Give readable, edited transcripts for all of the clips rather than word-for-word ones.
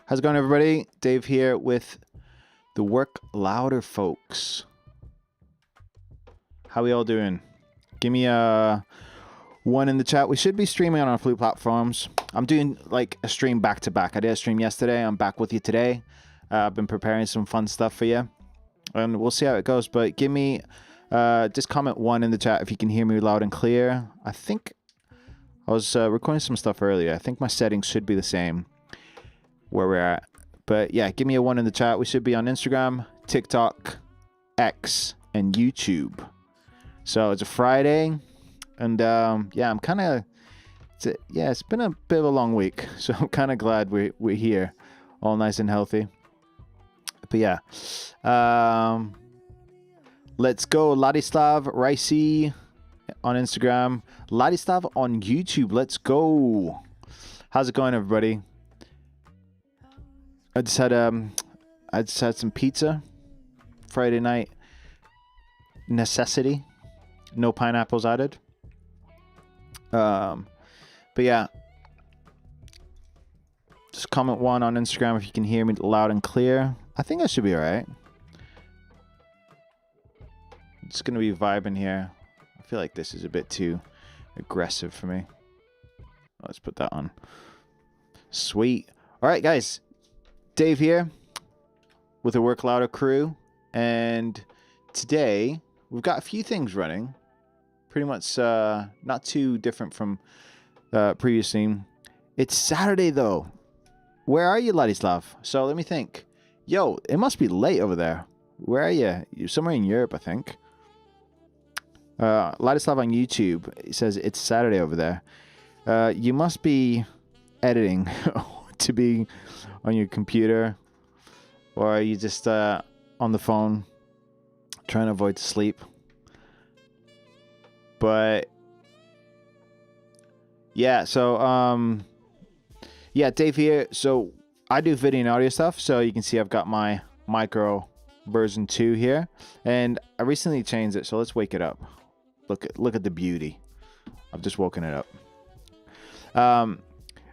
How's it going, everybody? Dave here with the Work Louder folks. How we all doing? Give me a one in the chat. We should be streaming on our few platforms. I'm doing like a stream back to back. I did a stream yesterday. I'm back with you today. I've been preparing some fun stuff for you, and we'll see how it goes. But give me just comment one in the chat if you can hear me loud and clear. I think I was recording some stuff earlier. I think my settings should be the same where we're at. But yeah, give me a one in the chat. We should be on Instagram, TikTok, X, and YouTube. So it's a Friday, and yeah, I'm kind of, it's been a bit of a long week, so I'm kind of glad we're here, all nice and healthy. But yeah, let's go. Ladislav Ricey on Instagram, Ladislav on YouTube. Let's go. How's it going, everybody? I just had some pizza Friday night. Necessity. No pineapples added. But yeah. Just comment one on Instagram if you can hear me loud and clear. I think I should be alright. It's gonna be vibing here. I feel like this is a bit too aggressive for me. Let's put that on. Sweet. Alright, guys. Dave here with the Work Louder crew, and today we've got a few things running, pretty much not too different from previously. It's Saturday though. Where are you, Ladislav? So let me think. Yo, it must be late over there. Where are you? You're somewhere in Europe, I think. Ladislav on YouTube, it says it's Saturday over there. You must be editing to be on your computer, or are you just on the phone trying to avoid sleep? But yeah, so yeah, Dave here. So I do video and audio stuff, so you can see I've got my micro version 2 here, and I recently changed it, so let's wake it up. Look at the beauty. I've just woken it up.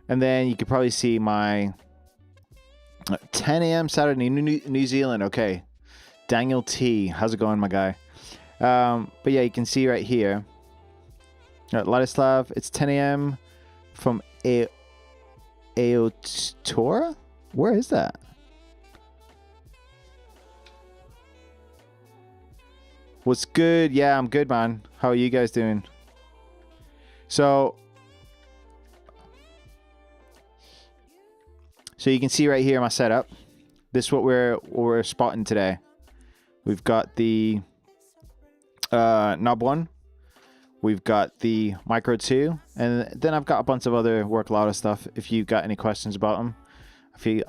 And then you could probably see my 10 a.m. Saturday, New Zealand. Okay. Daniel T. How's it going, my guy? But yeah, you can see right here. Ladislav, it's 10 a.m. from Aotearoa? Where is that? What's good? Yeah, I'm good, man. How are you guys doing? So you can see right here my setup. This is what we're spotting today. We've got the knob 1. We've got the micro 2, and then I've got a bunch of other Work Louder stuff. If you've got any questions about them,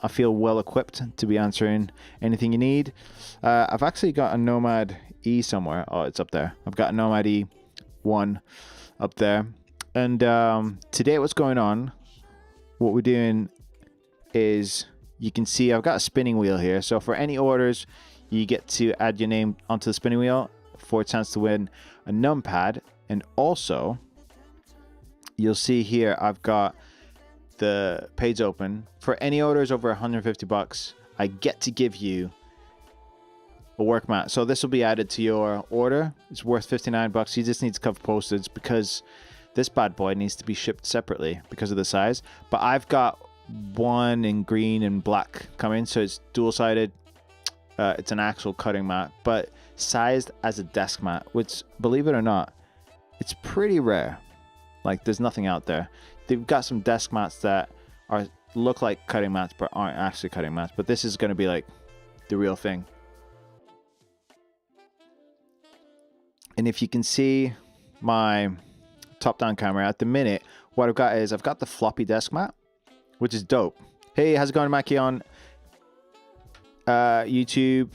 I feel well equipped to be answering anything you need. I've actually got a Nomad E somewhere. Oh, it's up there. I've got a Nomad E1 up there. And today what's going on, what we're doing is, you can see I've got a spinning wheel here. So for any orders, you get to add your name onto the spinning wheel for a chance to win a numpad. And also, you'll see here I've got the page open. For any orders over 150 bucks, I get to give you a work mat. So this will be added to your order. It's worth 59 bucks. You just need to cover postage because this bad boy needs to be shipped separately because of the size. But I've got one in green and black coming, so it's dual-sided. It's an actual cutting mat, but sized as a desk mat, which, believe it or not, it's pretty rare. Like, there's nothing out there. They've got some desk mats that look like cutting mats but aren't actually cutting mats, but this is going to be like the real thing. And if you can see my top-down camera at the minute, what I've got is I've got the floppy desk mat, which is dope. Hey, how's it going, Mackie on YouTube?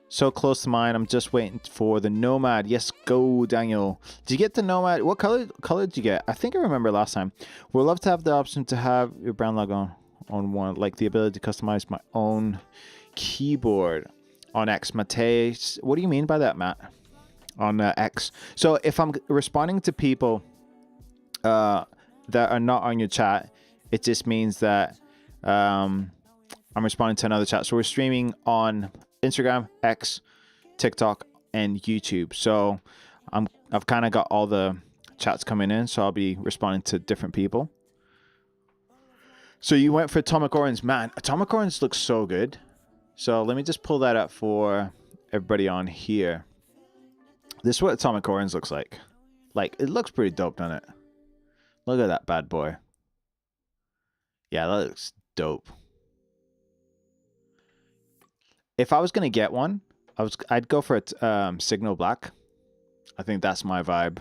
So close to mine. I'm just waiting for the Nomad. Yes, go, Daniel. Did you get the Nomad? What color did you get? I think I remember last time. We'd love to have the option to have your brand logo on one, like the ability to customize my own keyboard on X. Mateus, what do you mean by that, Matt? On X. So if I'm responding to people that are not on your chat, it just means that I'm responding to another chat. So we're streaming on Instagram, X, TikTok, and YouTube. So I've kind of got all the chats coming in, so I'll be responding to different people. So you went for Atomic Orange. Man, Atomic Orange looks so good. So let me just pull that up for everybody on here. This is what Atomic Orange looks like. Like, it looks pretty dope, doesn't it? Look at that bad boy. Yeah, that looks dope. If I was going to get one, I'd go for a Signal Black. I think that's my vibe.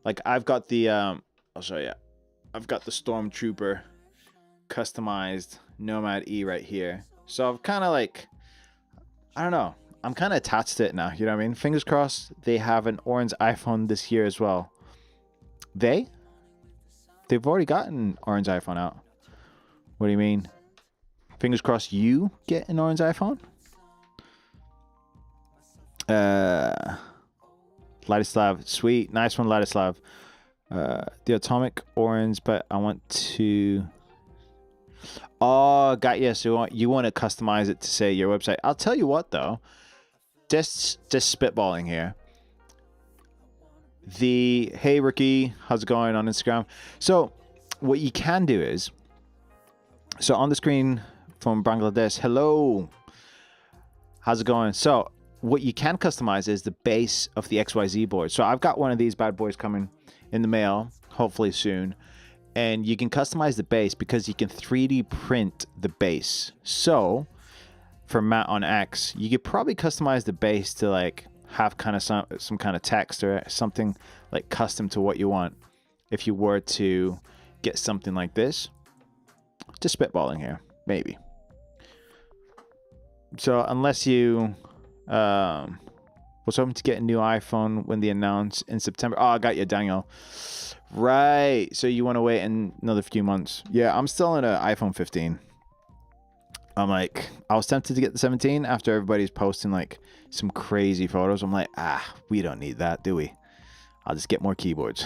Like, I've got the... I'll show you. I've got the Stormtrooper customized Nomad E right here. So I'm kind of like... I don't know. I'm kind of attached to it now. You know what I mean? Fingers crossed they have an orange iPhone this year as well. They've already got an orange iPhone out. What do you mean? Fingers crossed you get an orange iPhone? Ladislav, sweet. Nice one, Ladislav. The Atomic Orange, but I want to... Oh, got you. So you want to customize it to say your website. I'll tell you what, though. Just spitballing here. Hey, Ricky, how's it going on Instagram? So what you can do is... So on the screen from Bangladesh, hello. How's it going? So what you can customize is the base of the XYZ board. So I've got one of these bad boys coming in the mail, hopefully soon. And you can customize the base because you can 3D print the base. So for Matt on X, you could probably customize the base to like have kind of some kind of text or something like custom to what you want. If you were to get something like this, just spitballing here, maybe. So unless you was hoping to get a new iPhone when they announce in September. Oh, I got you, Daniel. Right. So you want to wait another few months? Yeah, I'm still in an iPhone 15. I'm like, I was tempted to get the 17 after everybody's posting like some crazy photos. I'm like, we don't need that, do we? I'll just get more keyboards.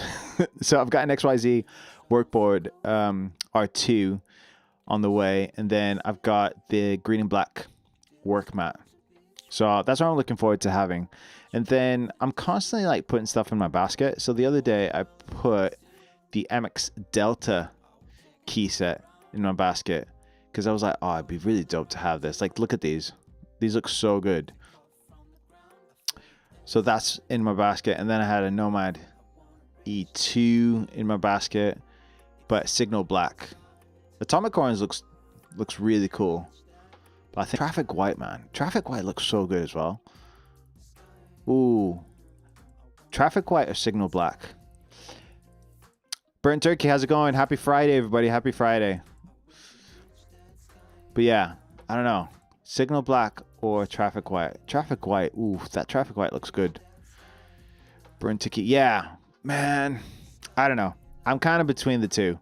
So I've got an XYZ workboard R2 on the way, and then I've got the green and black work mat. So that's what I'm looking forward to having. And then I'm constantly like putting stuff in my basket. So the other day I put the MX Delta key set in my basket because I was like, oh, it'd be really dope to have this. Like, look at these. These look so good. So that's in my basket. And then I had a Nomad E2 in my basket, but Signal Black. Atomic Orange looks really cool. But I think Traffic White, man. Traffic White looks so good as well. Ooh. Traffic White or Signal Black? Burnt Turkey, how's it going? Happy Friday, everybody. Happy Friday. But yeah, I don't know. Signal Black or Traffic White? Traffic White. Ooh, that Traffic White looks good. Burnt Turkey. Yeah, man. I don't know. I'm kind of between the two.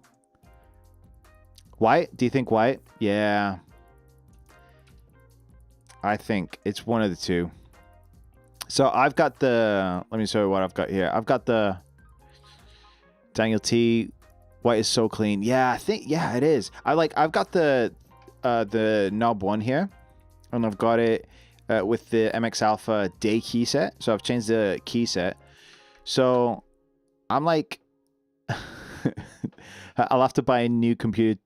White? Do you think white? Yeah. I think it's one of the two. So I've got the... Let me show you what I've got here. I've got the Daniel T. White is so clean. Yeah, I think... Yeah, it is. I've got the knob one here. And I've got it with the MX Alpha Day key set. So I've changed the key set. So I'm like... I'll have to buy a new computer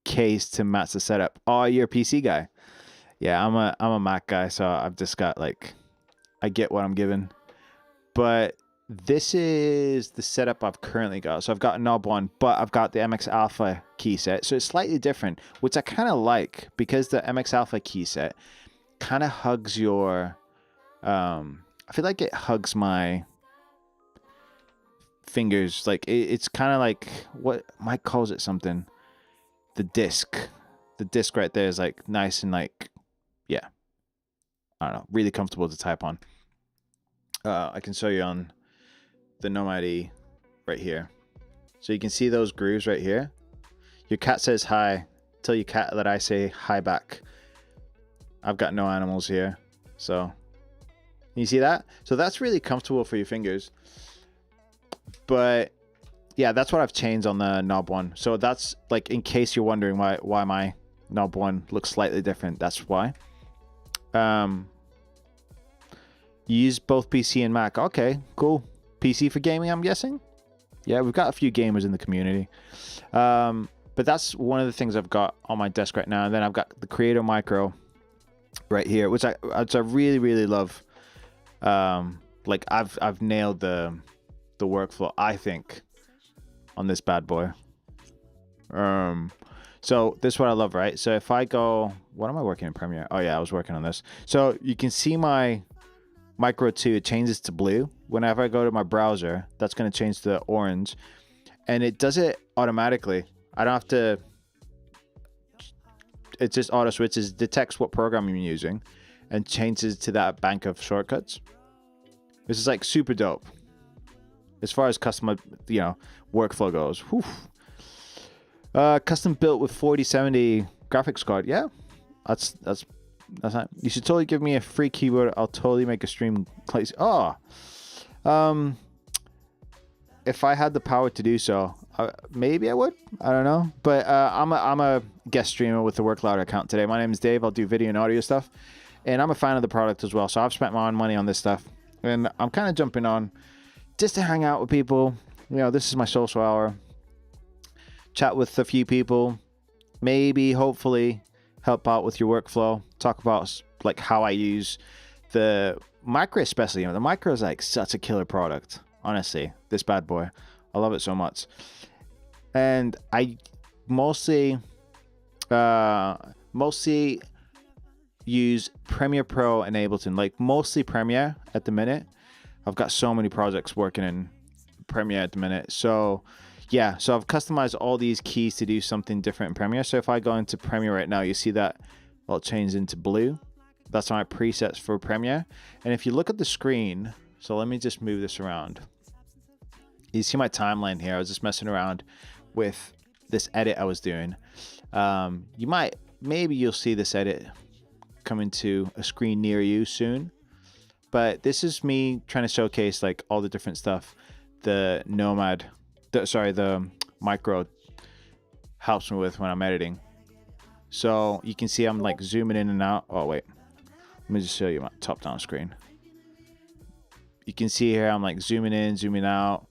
case to match the setup. Oh, you're a PC guy. Yeah, I'm a Mac guy, so I've just got like, I get what I'm given. But this is the setup I've currently got. So I've got a knob one, but I've got the MX Alpha key set. So it's slightly different, which I kind of like because the MX Alpha key set kind of hugs your, I feel like it hugs my fingers. Like it's kind of like what Mike calls it something. The disc right there is like nice and like, yeah, I don't know, really comfortable to type on. I can show you on the Nomad E right here. So you can see those grooves right here. Your cat says hi. Tell your cat that I say hi back. I've got no animals here. So you see that? So that's really comfortable for your fingers. But yeah, that's what I've changed on the knob one. So that's like, in case you're wondering why my knob one looks slightly different, that's why. You use both PC and Mac. Okay, cool. PC for gaming, I'm guessing. Yeah, we've got a few gamers in the community. But that's one of the things I've got on my desk right now. And then I've got the Creator Micro right here, which I really, really love. Like I've nailed the workflow, I think, on this bad boy. So this is what I love, right? So if I go, what am I working in Premiere? Oh yeah, I was working on this. So you can see my Micro 2, it changes to blue. Whenever I go to my browser, that's going to change to orange. And it does it automatically. I don't have to, it just auto switches, detects what program you're using, and changes to that bank of shortcuts. This is like super dope. As far as custom, workflow goes. Whew. Custom built with 4070 graphics card. Yeah, that's not. You should totally give me a free keyboard. I'll totally make a stream. If I had the power to do so, maybe I would. I don't know. But I'm a guest streamer with the WorkLouder account today. My name is Dave. I'll do video and audio stuff, and I'm a fan of the product as well. So I've spent my own money on this stuff, and I'm kind of jumping on just to hang out with people. This is my social hour. Chat with a few people. Maybe, hopefully, help out with your workflow. Talk about like how I use the Micro, especially. The Micro is like such a killer product. Honestly, this bad boy, I love it so much. And I mostly use Premiere Pro and Ableton. Like mostly Premiere at the minute. I've got so many projects working in Premiere at the minute. So yeah, so I've customized all these keys to do something different in Premiere. So if I go into Premiere right now, you see that, well, it changed into blue. That's my presets for Premiere. And if you look at the screen, so let me just move this around. You see my timeline here. I was just messing around with this edit I was doing. Maybe you'll see this edit coming to a screen near you soon. But this is me trying to showcase like all the different stuff the the Micro helps me with when I'm editing. So you can see I'm like zooming in and out. Oh wait, let me just show you my top down screen. You can see here I'm like zooming in, zooming out,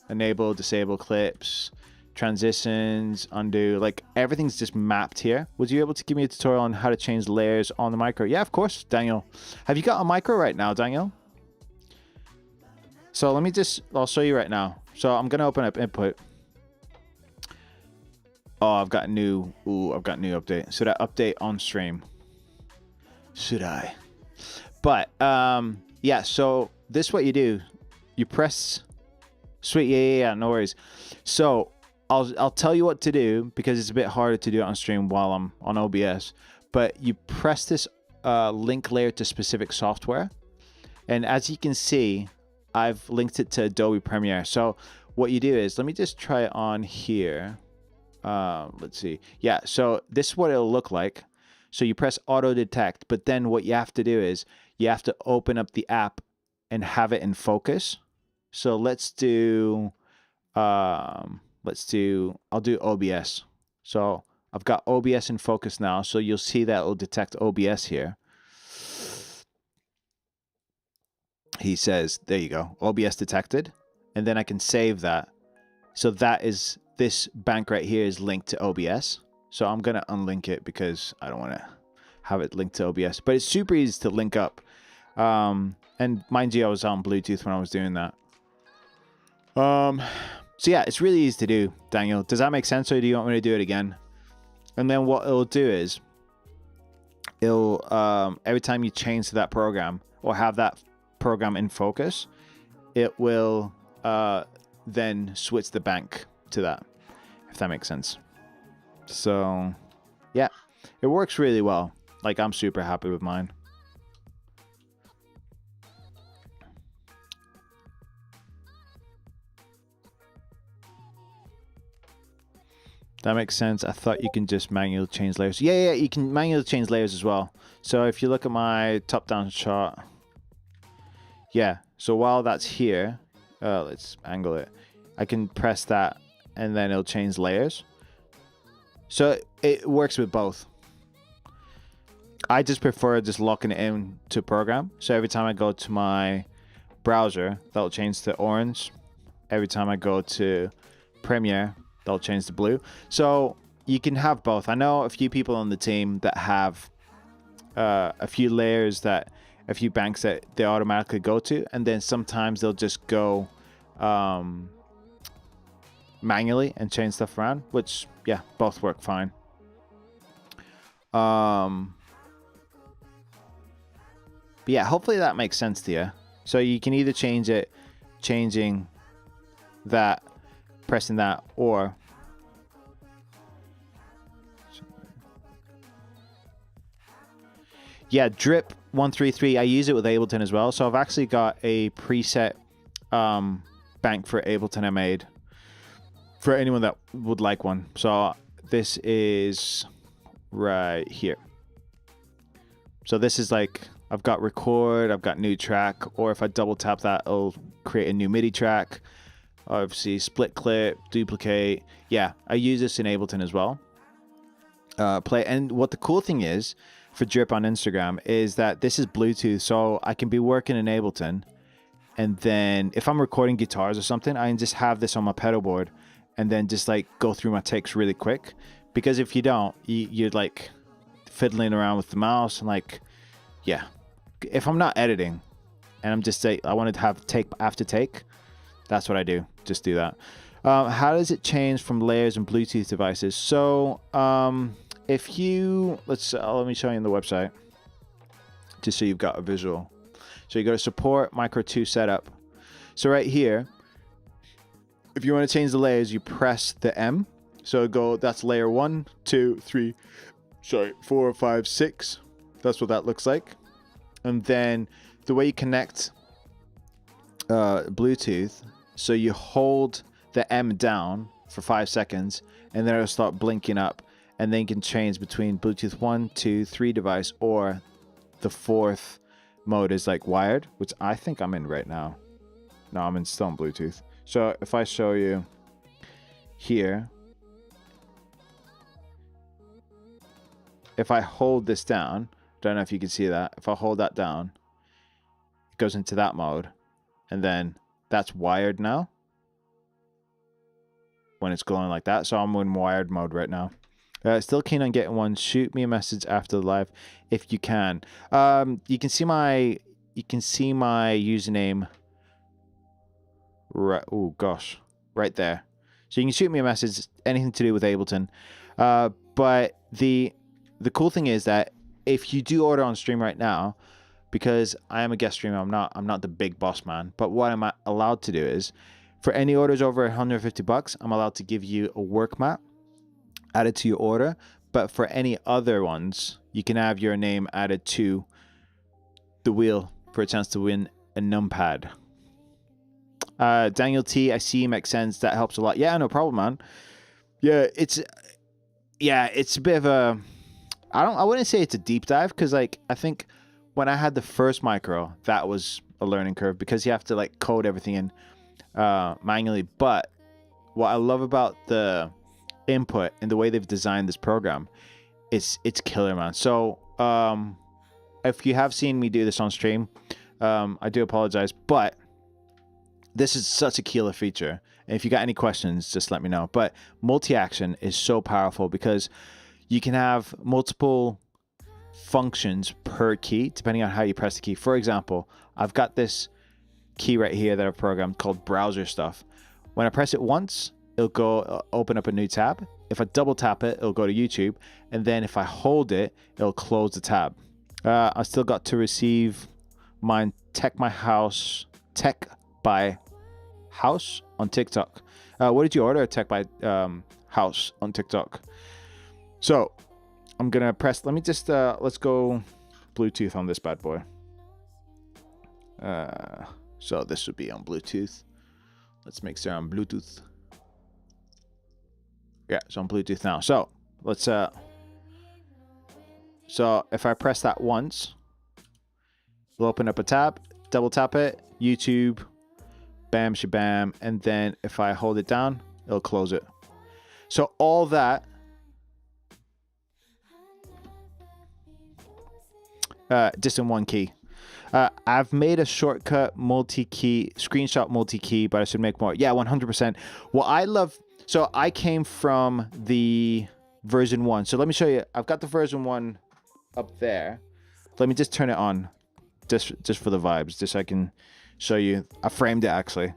enable, disable clips, transitions, undo, like everything's just mapped here. Was you able to give me a tutorial on how to change layers on the Micro? Yeah, of course, Daniel. Have you got a Micro right now, Daniel? So I'll show you right now. So I'm gonna open up input. Oh, I've got new update. Should I update on stream? Should I? But yeah, so this is what you do. You press, sweet, yeah, no worries. So I'll tell you what to do because it's a bit harder to do it on stream while I'm on OBS. But you press this link layer to specific software. And as you can see, I've linked it to Adobe Premiere. So what you do is, let me just try it on here. Let's see. Yeah, so this is what it'll look like. So you press auto detect, but then what you have to do is you have to open up the app and have it in focus. So I'll do OBS. So I've got OBS in focus now. So you'll see that it'll detect OBS here. He says, there you go, OBS detected. And then I can save that. So this bank right here is linked to OBS. So I'm going to unlink it because I don't want to have it linked to OBS. But it's super easy to link up. And mind you, I was on Bluetooth when I was doing that. So yeah, it's really easy to do, Daniel. Does that make sense, or do you want me to do it again? And then what it'll do is, every time you change to that program or have that program in focus, it will then switch the bank to that, if that makes sense. So yeah, it works really well. Like, I'm super happy with mine. That makes sense. I thought you can just manually change layers. Yeah, you can manually change layers as well. So if you look at my top-down shot, yeah. So while that's here, let's angle it. I can press that and then it'll change layers. So it works with both. I just prefer just locking it in to program. So every time I go to my browser, that'll change to orange. Every time I go to Premiere, that'll change to blue. So you can have both. I know a few people on the team that have a few layers that, a few banks that they automatically go to, and then sometimes they'll just go manually and change stuff around, which, yeah, both work fine. But yeah, hopefully that makes sense to you. So you can either change it, changing that, pressing that, or yeah, Drip 133. I use it with Ableton as well. So I've actually got a preset bank for Ableton I made for anyone that would like one. So this is right here. So this is like, I've got record, I've got new track, or if I double tap that, it'll create a new MIDI track. Obviously, split clip, duplicate. Yeah, I use this in Ableton as well. And what the cool thing is for Drip on Instagram is that this is Bluetooth, so I can be working in Ableton, and then if I'm recording guitars or something, I can just have this on my pedal board, and then just like go through my takes really quick. Because if you don't, you're like fiddling around with the mouse and like, yeah. If I'm not editing and I'm just I wanted to have take after take, that's what I do. Just do that. How does it change from layers and Bluetooth devices? So if you, let me show you on the website just so you've got a visual. So you go to support Micro 2 setup. So right here, if you want to change the layers, you press the M. So that's layer 1, 2, 3, 4, 5, 6. That's what that looks like. And then the way you connect Bluetooth, so you hold the M down for 5 seconds, and then it'll start blinking up, and then you can change between Bluetooth 1, 2, 3 device, or the fourth mode is like wired, which I think I'm in right now. No, I'm still on Bluetooth. So if I show you here, if I hold this down, don't know if you can see that. If I hold that down, it goes into that mode, and then that's wired now when it's glowing like that. So I'm in wired mode right now. Still keen on getting one. Shoot me a message after the live if you can. You can see my username. Right. Oh gosh, right there. So you can shoot me a message. Anything to do with Ableton. But the cool thing is that if you do order on stream right now, because I am a guest streamer, I'm not the big boss man, but what I'm allowed to do is, for any orders over $150, I'm allowed to give you a work mat added to your order. But for any other ones, you can have your name added to the wheel for a chance to win a numpad. Daniel T, I see, makes sense. That helps a lot. Yeah, no problem, man. Yeah, it's a bit of a, I wouldn't say it's a deep dive, because like I think when I had the first micro, that was a learning curve because you have to like code everything in manually. But what I love about the input and the way they've designed this program, it's killer, man. So if you have seen me do this on stream, I do apologize, but this is such a killer feature. And if you got any questions, just let me know. But multi-action is so powerful because you can have multiple functions per key, depending on how you press the key. For example, I've got this key right here that I've programmed called browser stuff. When I press it once, it'll go open up a new tab. If I double tap it, it'll go to YouTube. And then if I hold it, it'll close the tab. I still got to receive mine Tech by House on TikTok. What did you order? Tech by House on TikTok. So I'm gonna press. Let me just let's go Bluetooth on this bad boy. So this would be on Bluetooth. Let's make sure I'm Bluetooth. Yeah, it's on Bluetooth now. So let's so if I press that once, it'll open up a tab. Double tap it. YouTube, bam, shabam. And then if I hold it down, it'll close it. So all that just in one key. I've made a shortcut multi-key, screenshot multi-key, but I should make more. Yeah, 100%. Well, I love, so I came from the version 1. So let me show you. I've got the version 1 up there. Let me just turn it on just for the vibes, just so I can show you. I framed it actually.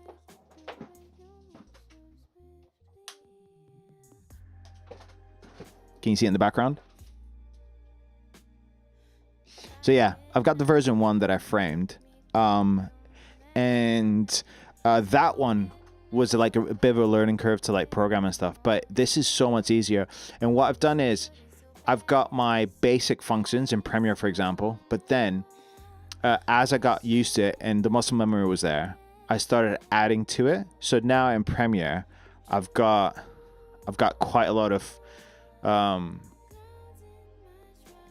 Can you see it in the background? So yeah, I've got the version 1 that I framed. And that one was like a bit of a learning curve to like program and stuff, but this is so much easier. And what I've done is I've got my basic functions in Premiere, for example, but then as I got used to it and the muscle memory was there, I started adding to it. So now in Premiere, I've got quite a lot of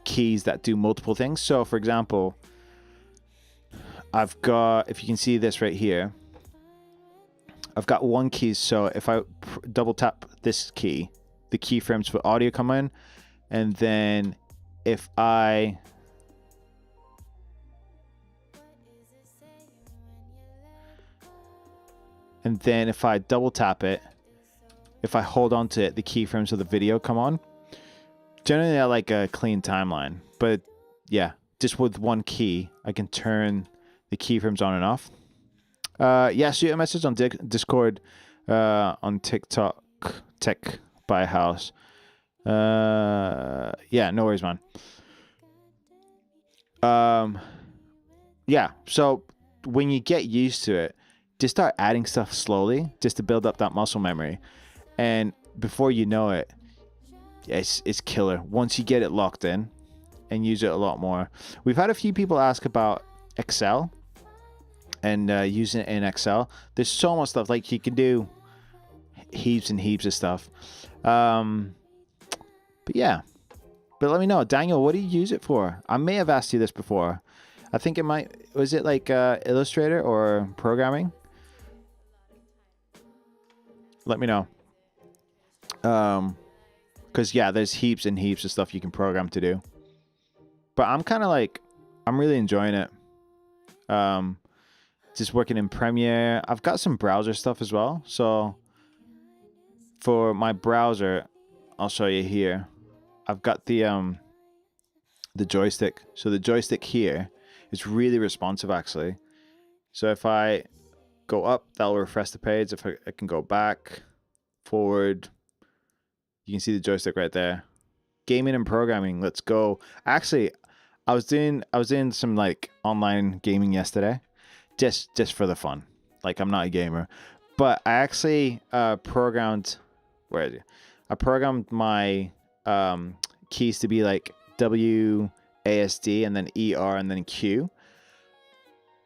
keys that do multiple things. So for example, I've got, if you can see this right here, I've got one key. So if I double tap this key, the keyframes for audio come in. And then if I double tap it, if I hold on to it, the keyframes of the video come on. Generally, I like a clean timeline, but yeah, just with one key, I can turn the keyframes on and off. Yeah, shoot a message on Discord, on TikTok, Tech by House. Yeah, no worries, man. Yeah, so when you get used to it, just start adding stuff slowly, just to build up that muscle memory, and before you know it, it's killer once you get it locked in and use it a lot more. We've had a few people ask about Excel and using it in Excel. There's so much stuff, like you can do heaps and heaps of stuff. But yeah, but let me know, Daniel, what do you use it for? I may have asked you this before. I think was it like Illustrator or programming? Let me know. Because yeah, there's heaps and heaps of stuff you can program to do. But I'm kind of like, I'm really enjoying it. Just working in Premiere. I've got some browser stuff as well. So for my browser, I'll show you here. I've got the joystick. So the joystick here is really responsive actually. So if I go up, that'll refresh the page. If I can go back, forward, you can see the joystick right there. Gaming and programming, let's go. Actually, I was doing some like online gaming yesterday, just for the fun. Like, I'm not a gamer, but I actually programmed. Where is it? I programmed my keys to be like WASD and then ER and then Q.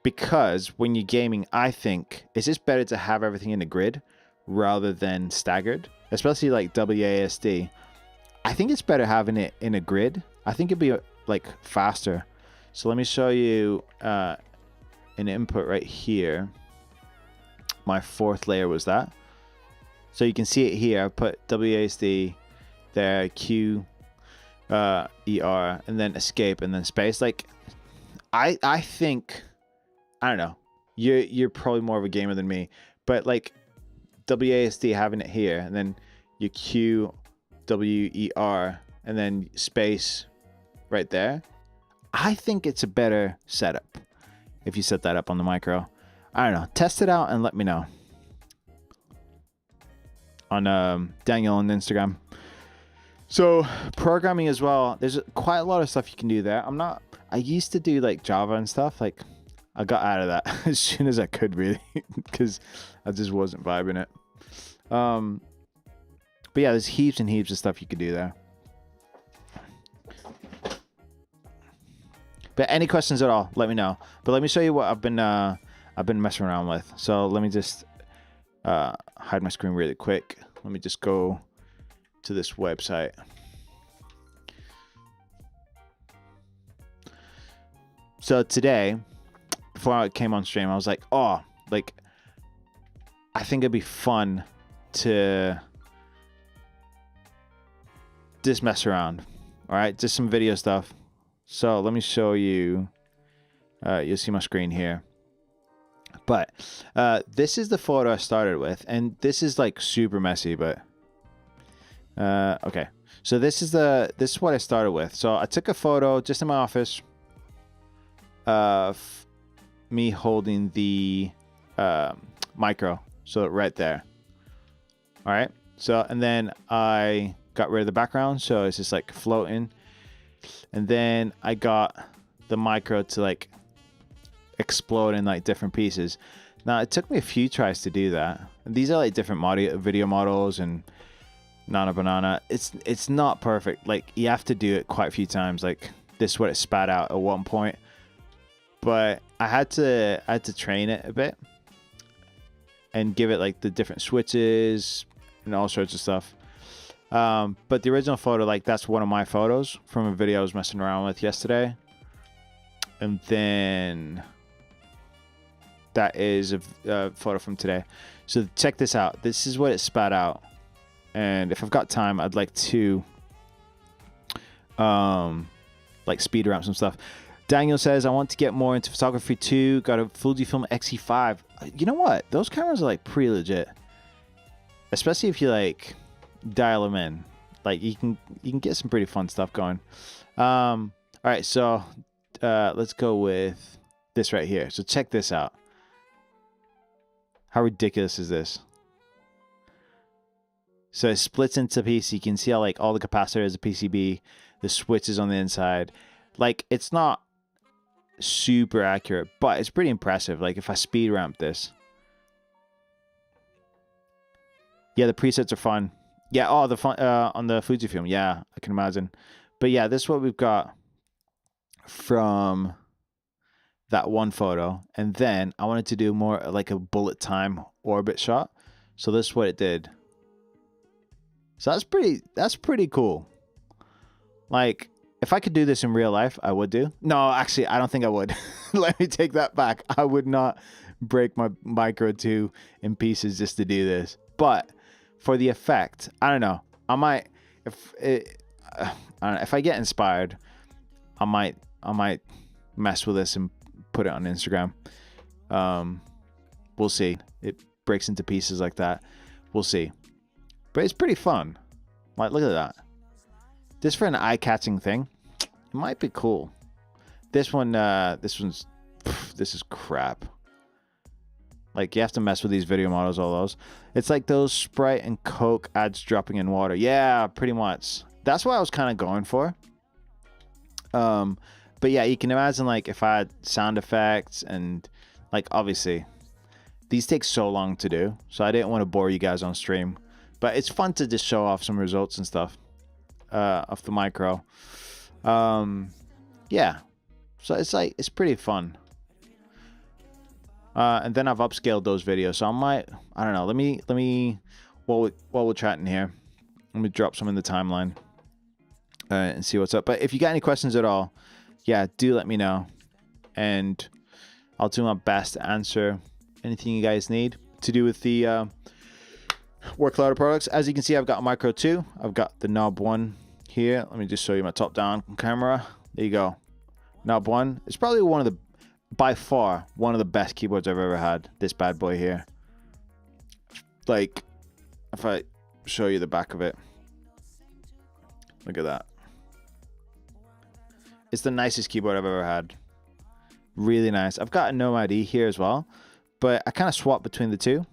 Because when you're gaming, I think it's just better to have everything in a grid rather than staggered. Especially like WASD. I think it's better having it in a grid. I think it'd be like faster. So let me show you an input right here. My fourth layer was that. So you can see it here. I put WASD there, Q, ER, and then escape, and then space. Like, I think, I don't know. You're probably more of a gamer than me, but like WASD having it here, and then your Q, WER, and then space right there. I think it's a better setup if you set that up on the micro. I don't know. Test it out and let me know on Daniel on Instagram. So programming as well. There's quite a lot of stuff you can do there. I used to do like Java and stuff. Like, I got out of that as soon as I could, really, because I just wasn't vibing it. But yeah, there's heaps and heaps of stuff you could do there. But any questions at all, let me know. But let me show you what I've been messing around with. So let me just hide my screen really quick. Let me just go to this website. So today, before I came on stream, I was like, oh, like, I think it'd be fun to just mess around. All right, just some video stuff. So let me show you. You'll see my screen here. But this is the photo I started with, and this is like super messy, but okay. So this is what I started with. So I took a photo just in my office of me holding the micro, so right there. All right. So and then I got rid of the background, so it's just like floating. And then I got the micro to like explode in like different pieces. Now it took me a few tries to do that. And these are like different video models and Nana Banana. It's not perfect. Like you have to do it quite a few times. Like this is what it spat out at one point. But I had to train it a bit and give it like the different switches and all sorts of stuff. But the original photo, like that's one of my photos from a video I was messing around with yesterday. And then that is a photo from today. So check this out. This is what it spat out. And if I've got time, I'd like to like speed around some stuff. Daniel says, I want to get more into photography too. Got a Fujifilm X-E5. You know what? Those cameras are like pretty legit. Especially if you like dial them in. Like you can get some pretty fun stuff going. All right, so let's go with this right here. So check this out. How ridiculous is this? So it splits into pieces. You can see how like all the capacitor is a PCB, the switch is on the inside. Like it's not super accurate, but it's pretty impressive. Like if I speed ramp this. Yeah, the presets are fun. Yeah, oh, the fun on the Fujifilm. Yeah, I can imagine. But yeah, this is what we've got from that one photo. And then I wanted to do more like a bullet time orbit shot. So this is what it did. So that's pretty cool. Like if I could do this in real life, I would do. No, actually, I don't think I would. Let me take that back. I would not break my Micro 2 in pieces just to do this. But for the effect, I don't know. I might, I don't know, if I get inspired, I might mess with this and put it on Instagram. We'll see. It breaks into pieces like that. We'll see. But it's pretty fun. Like, look at that. This for an eye-catching thing, it might be cool. This one, this is crap. Like, you have to mess with these video models, all those. It's like those Sprite and Coke ads dropping in water. Yeah, pretty much. That's what I was kind of going for. But yeah, you can imagine, like, if I had sound effects and, like, obviously, these take so long to do. So I didn't want to bore you guys on stream. But it's fun to just show off some results and stuff of the Micro. Yeah. So it's like, it's pretty fun. And then I've upscaled those videos. So I don't know. Let me, while we're chatting here, let me drop some in the timeline and see what's up. But if you got any questions at all, yeah, do let me know. And I'll do my best to answer anything you guys need to do with the Work Louder products. As you can see, I've got a Micro 2. I've got the Knob 1 here. Let me just show you my top-down camera. There you go. Knob 1. It's probably by far, one of the best keyboards I've ever had. This bad boy here. Like, if I show you the back of it. Look at that. It's the nicest keyboard I've ever had. Really nice. I've got a Nomad E here as well. But I kind of swap between the two.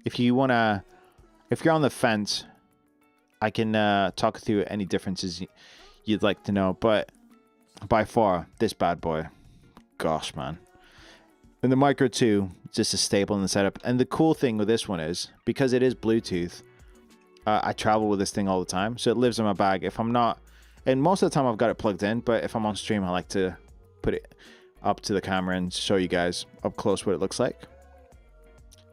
If you're on the fence, I can talk through any differences you'd like to know. But by far, this bad boy, gosh, man. And the Micro 2, just a staple in the setup. And the cool thing with this one is, because it is Bluetooth, I travel with this thing all the time. So it lives in my bag. If I'm not, and most of the time I've got it plugged in, but if I'm on stream, I like to put it up to the camera and show you guys up close what it looks like.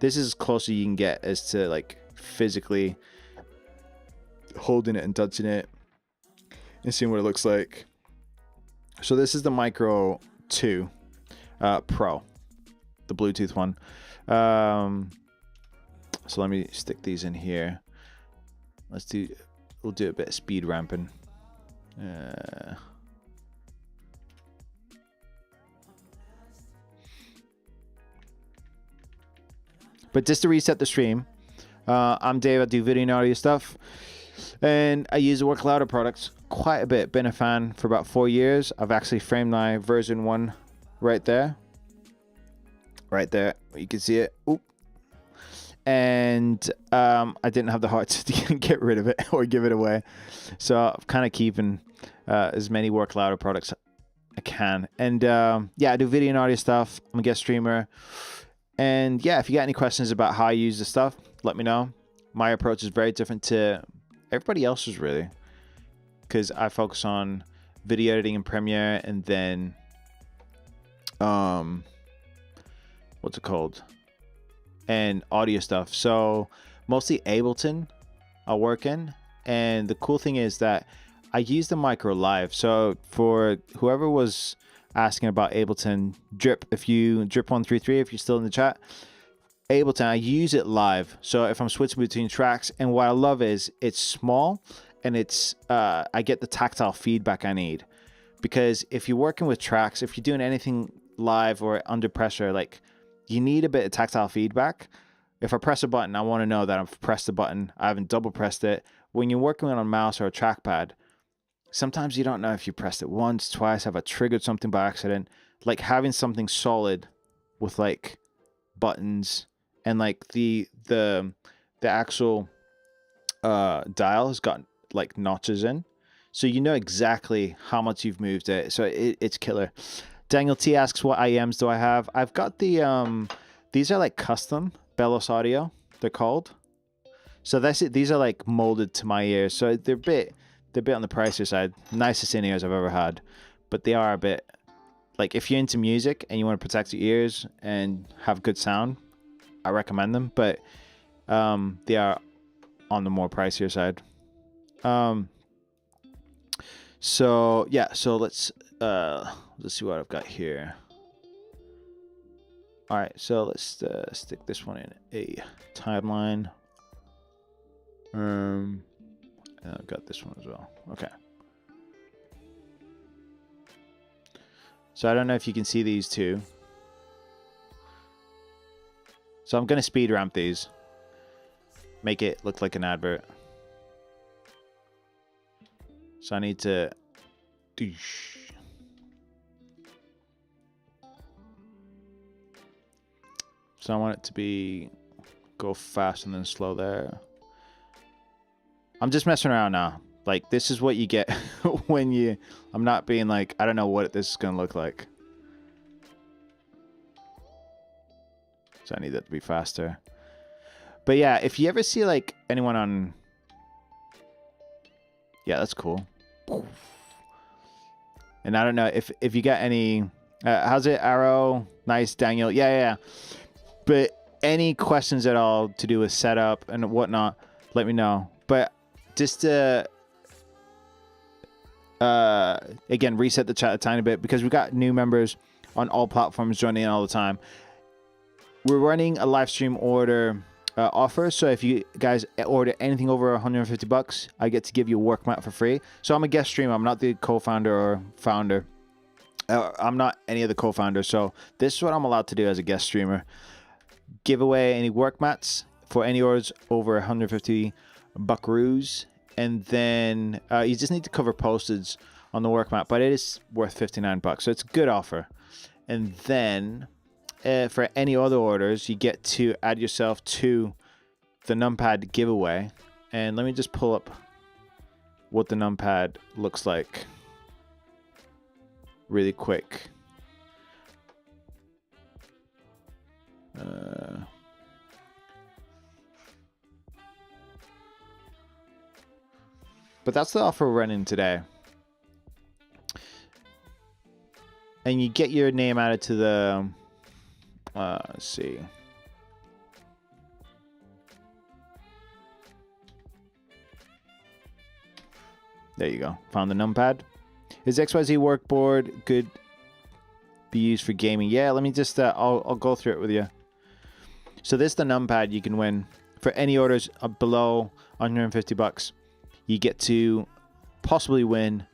This is as close as you can get as to like physically holding it and touching it and seeing what it looks like. So this is the Micro 2 Pro, the Bluetooth one. So let me stick these in here. We'll do a bit of speed ramping. But just to reset the stream, I'm Dave. I do video and audio stuff, and I use the Work Louder products quite a bit. Been a fan for about 4 years. I've actually framed my version 1 right there. Right there, you can see it. Oop. And I didn't have the heart to get rid of it or give it away, so I'm kind of keeping as many Work Louder products I can. And yeah, I do video and audio stuff. I'm a guest streamer. And yeah, if you got any questions about how I use the stuff, let me know. My approach is very different to everybody else's, really, because I focus on video editing in Premiere, and then what's it called, and audio stuff. So mostly Ableton I work in, and the cool thing is that I use the Micro Live. So for whoever was asking about Ableton, Drip, if you Drip133, if you're still in the chat, Ableton, I use it live. So if I'm switching between tracks, and what I love is it's small, and it's I get the tactile feedback I need. Because if you're working with tracks, if you're doing anything live or under pressure, like, you need a bit of tactile feedback. If I press a button, I want to know that I've pressed the button. I haven't double pressed it. When you're working on a mouse or a trackpad, sometimes you don't know if you pressed it once, twice, have I triggered something by accident. Like, having something solid with like buttons, and like the actual dial has got like notches in, so you know exactly how much you've moved it. So it's killer. Daniel T asks, what IEMs do I have? I've got the these are like custom Bellows Audio, they're called. So that's it. These are like molded to my ears, so they're a bit on the pricier side. Nicest in-ears I've ever had, but they are a bit, like, if you're into music and you want to protect your ears and have good sound, I recommend them. But they are on the more pricier side. So yeah, so let's see what I've got here. All right, so let's stick this one in a timeline. I've got this one as well. Okay. So I don't know if you can see these two. So I'm going to speed ramp these. Make it look like an advert. So I need to... So I want it to be... go fast and then slow there. I'm just messing around now. Like, this is what you get when you... I'm not being like, I don't know what this is going to look like. So I need that to be faster. But yeah, if you ever see like anyone on... Yeah, that's cool. And I don't know if you got any... how's it, Arrow? Nice, Daniel. Yeah. But any questions at all to do with setup and whatnot, let me know. But just to... again, reset the chat a tiny bit, because we got new members on all platforms joining in all the time. We're running a live stream order offer, so if you guys order anything over $150, I get to give you a work mat for free. So I'm a guest streamer. I'm not the co-founder or founder. I'm not any of the co-founders. So this is what I'm allowed to do as a guest streamer: give away any work mats for any orders over 150 buckaroos. And then you just need to cover postage on the work mat, but it is worth $59, so it's a good offer. And then for any other orders, you get to add yourself to the numpad giveaway. And let me just pull up what the numpad looks like really quick. But that's the offer we're running today. And you get your name added to the... let's see. There you go. Found the numpad. Is XYZ workboard good be used for gaming? Yeah, let me just... I'll go through it with you. So this is the numpad you can win for any orders below $150, you get to possibly win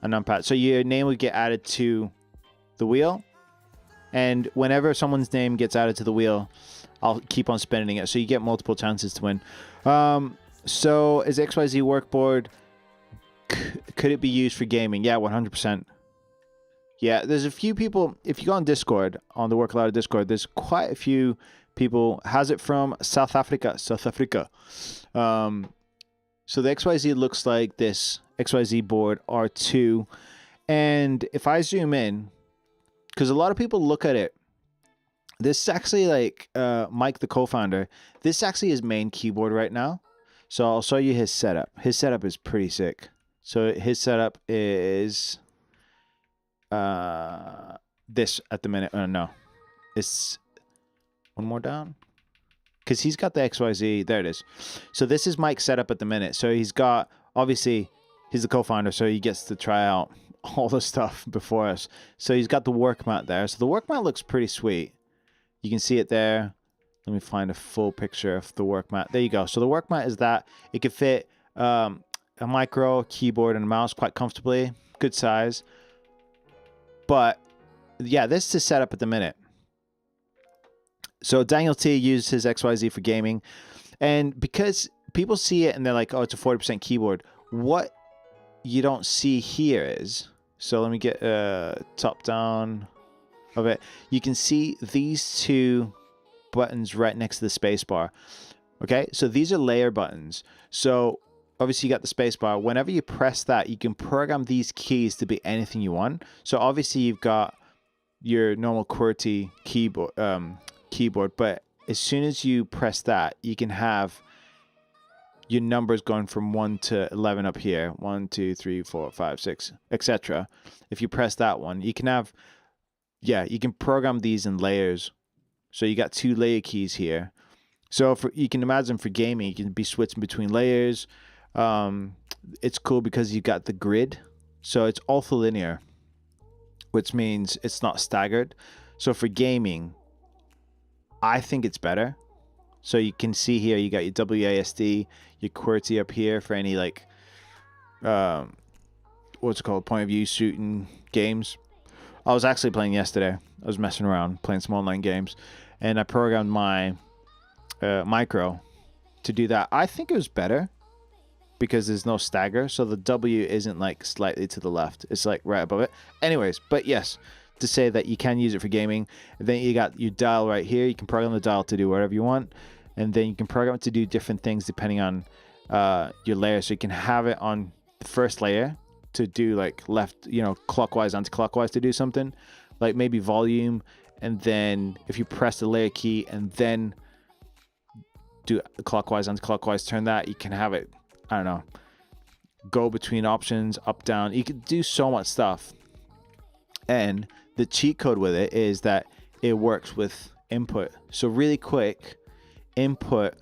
a numpad. So your name would get added to the wheel, and whenever someone's name gets added to the wheel, I'll keep on spinning it, so you get multiple chances to win. So is XYZ workboard, could it be used for gaming? Yeah, 100%. Yeah, there's a few people, if you go on Discord, on the Work Louder Discord, there's quite a few people. Has it from South Africa. So the XYZ looks like this XYZ board R2. And if I zoom in, because a lot of people look at it, this is actually like Mike, the co-founder, this is actually his main keyboard right now. So I'll show you his setup. His setup is pretty sick. So his setup is this at the minute. No, it's one more down, because he's got the XYZ. There it is. So this is Mike's setup at the minute. So he's got, obviously he's the co-founder, so he gets to try out all the stuff before us. So he's got the work mat there. So the work mat looks pretty sweet. You can see it there. Let me find a full picture of the work mat. There you go. So the work mat is that. It could fit a micro, keyboard, and a mouse quite comfortably. Good size. But yeah, this is set up at the minute. So Daniel T used his XYZ for gaming. And because people see it and they're like, oh, it's a 40% keyboard. What you don't see here is, so let me get top down of it. You can see these two buttons right next to the space bar. Okay, so these are layer buttons. So obviously you got the space bar. Whenever you press that, you can program these keys to be anything you want. So obviously you've got your normal QWERTY keyboard, but as soon as you press that, you can have your numbers going from 1 to 11 up here. 1, 2, 3, 4, 5, 6, etc. If you press that one, you can have, yeah, you can program these in layers. So you got 2 layer keys here. So you can imagine for gaming, you can be switching between layers. It's cool because you got the grid. So it's ortholinear, which means it's not staggered. So for gaming, I think it's better. So you can see here, you got your WASD, your QWERTY up here for any like, what's it called, point of view shooting games. I was actually playing yesterday. I was messing around, playing some online games, and I programmed my micro to do that. I think it was better because there's no stagger, so the W isn't like slightly to the left. It's like right above it. Anyways, but yes, to say that you can use it for gaming. And then you got your dial right here. You can program the dial to do whatever you want. And then you can program it to do different things depending on your layer. So you can have it on the first layer to do like left, clockwise, anti-clockwise to do something. Like maybe volume. And then if you press the layer key and then do clockwise, anti-clockwise, turn that, you can have it, I don't know, go between options, up, down. You can do so much stuff. And the cheat code with it is that it works with input. So really quick, input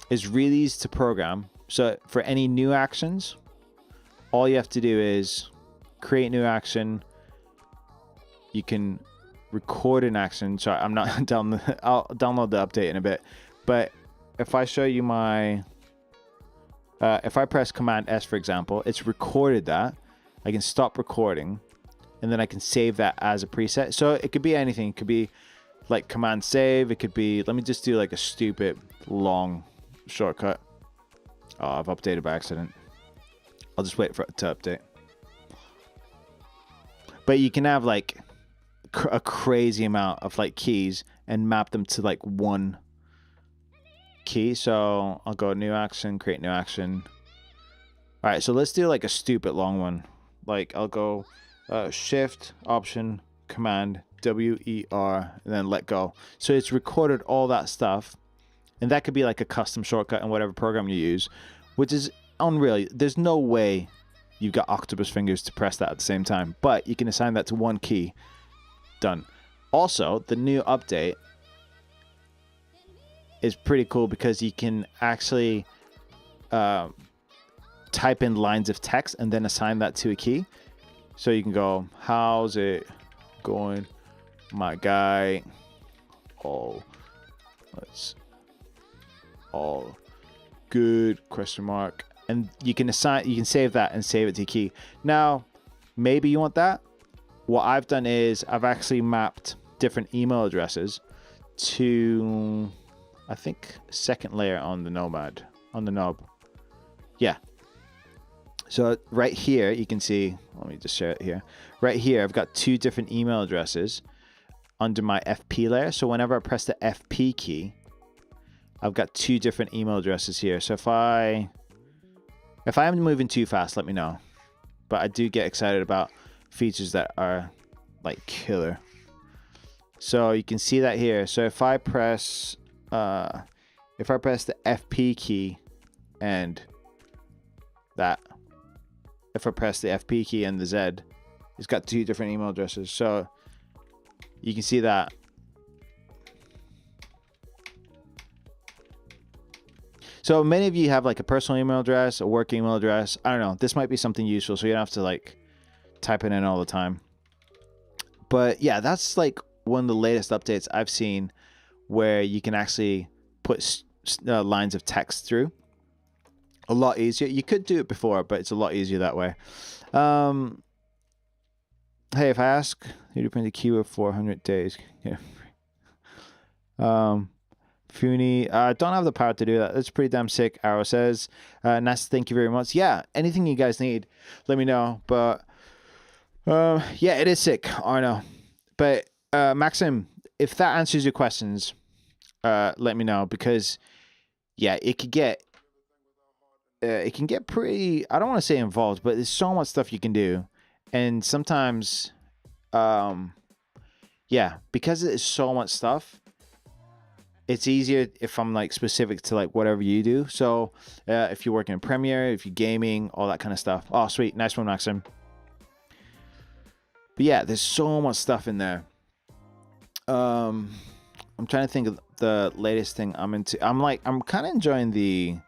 is really easy to program. So for any new actions, all you have to do is create new action. You can record an action. So I'm not I'll download the update in a bit. But if I show you my, if I press Command S, for example, it's recorded that. I can stop recording. And then I can save that as a preset. So it could be anything. It could be like Command Save. It could be, let me just do like a stupid long shortcut. Oh, I've updated by accident. I'll just wait for it to update. But you can have like a crazy amount of like keys and map them to like one key. So I'll go new action, create new action. All right, so let's do like a stupid long one. Like I'll go Shift, Option, Command, WER, and then let go. So it's recorded all that stuff. And that could be like a custom shortcut in whatever program you use, which is unreal. There's no way you've got octopus fingers to press that at the same time, but you can assign that to one key. Done. Also, the new update is pretty cool because you can actually type in lines of text and then assign that to a key. So you can go, how's it going, my guy? Oh, let's all good, question mark. And you can save that and save it to key. Now, maybe you want that. What I've done is I've actually mapped different email addresses to, I think, second layer on the Nomad, on the knob. Yeah. So right here, you can see, let me just share it here. Right here, I've got 2 different email addresses under my FP layer. So whenever I press the FP key, I've got 2 different email addresses here. So if I am moving too fast, let me know. But I do get excited about features that are like killer. So you can see that here. So if I press the FP key and that, if I press the FP key and the Z, it's got 2 different email addresses. So you can see that. So many of you have like a personal email address, a work email address. I don't know. This might be something useful, so you don't have to like type it in all the time. But yeah, that's like one of the latest updates I've seen where you can actually put lines of text through. A lot easier. You could do it before, but it's a lot easier that way. Hey, if I ask you to print a keyword for 100 days, yeah. Funi, I don't have the power to do that. That's pretty damn sick. Arrow says, nice. Thank you very much. Yeah, anything you guys need, let me know. But yeah, it is sick. I know. But Maxim, if that answers your questions, let me know, because yeah, it can get pretty, I don't want to say involved, but there's so much stuff you can do. And sometimes, yeah, because there's so much stuff, it's easier if I'm like specific to like whatever you do. So if you're working in Premiere, if you're gaming, all that kind of stuff. Oh, sweet. Nice one, Maxim. But yeah, there's so much stuff in there. I'm trying to think of the latest thing I'm into. I'm kind of enjoying the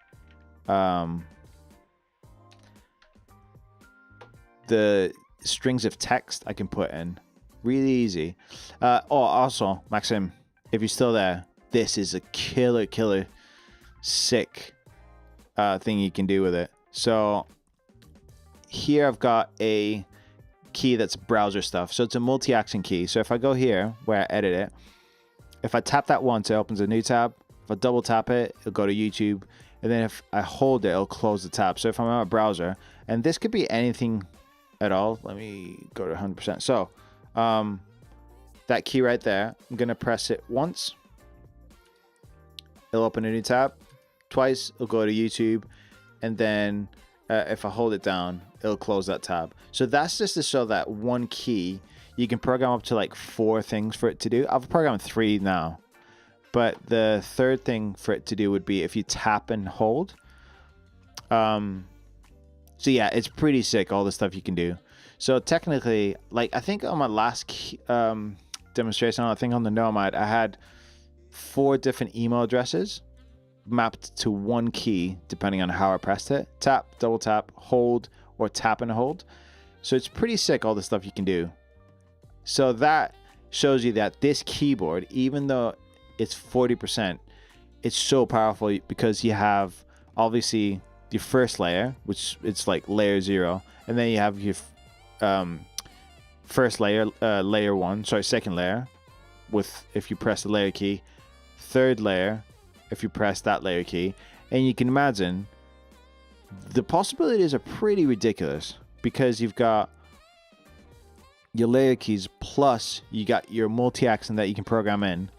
strings of text I can put in. Really easy. Also, Maxim, if you're still there, this is a killer sick thing you can do with it. So here I've got a key that's browser stuff. So it's a multi-action key. So if I go here where I edit it, if I tap that once, it opens a new tab. If I double tap it, it'll go to YouTube. And then if I hold it, it'll close the tab. So if I'm on a browser, and this could be anything at all. Let me go to 100%. So that key right there, I'm going to press it once. It'll open a new tab. Twice, it'll go to YouTube. And then if I hold it down, it'll close that tab. So that's just to show that one key, you can program up to like 4 things for it to do. I've programmed 3 now. But the third thing for it to do would be if you tap and hold. So yeah, it's pretty sick, all the stuff you can do. So technically, like I think on my last demonstration, I think on the Nomad, I had 4 different email addresses mapped to one key depending on how I pressed it. Tap, double tap, hold, or tap and hold. So it's pretty sick, all the stuff you can do. So that shows you that this keyboard, even though it's 40%, it's so powerful because you have obviously your first layer, which it's like layer 0, and then you have your first layer, second layer, with if you press the layer key, third layer if you press that layer key, and you can imagine the possibilities are pretty ridiculous because you've got your layer keys plus you got your multi-action that you can program in.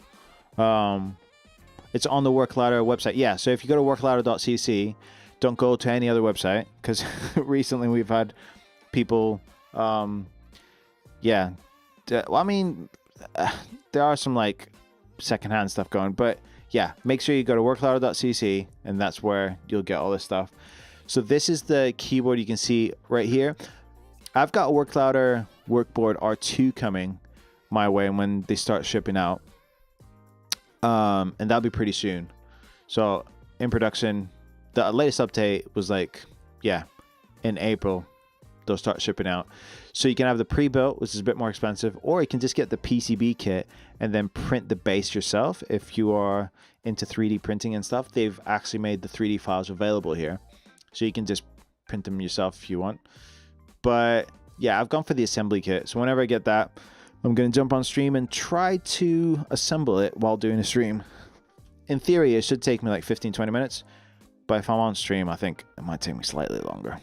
It's on the WorkLadder website. Yeah, so if you go to workladder.cc, don't go to any other website, because recently we've had people, yeah, well, I mean, there are some like secondhand stuff going, but yeah, make sure you go to workladder.cc, and that's where you'll get all this stuff. So this is the keyboard you can see right here. I've got a WorkLadder Workboard R2 coming my way when they start shipping out. And that'll be pretty soon. So in production, the latest update was like, yeah, in April they'll start shipping out. So you can have the pre-built, which is a bit more expensive, or you can just get the PCB kit and then print the base yourself. If you are into 3D printing and stuff, they've actually made the 3D files available here. So you can just print them yourself if you want. But yeah, I've gone for the assembly kit. So whenever I get that, I'm going to jump on stream and try to assemble it while doing a stream. In theory, it should take me like 15-20 minutes. But if I'm on stream, I think it might take me slightly longer.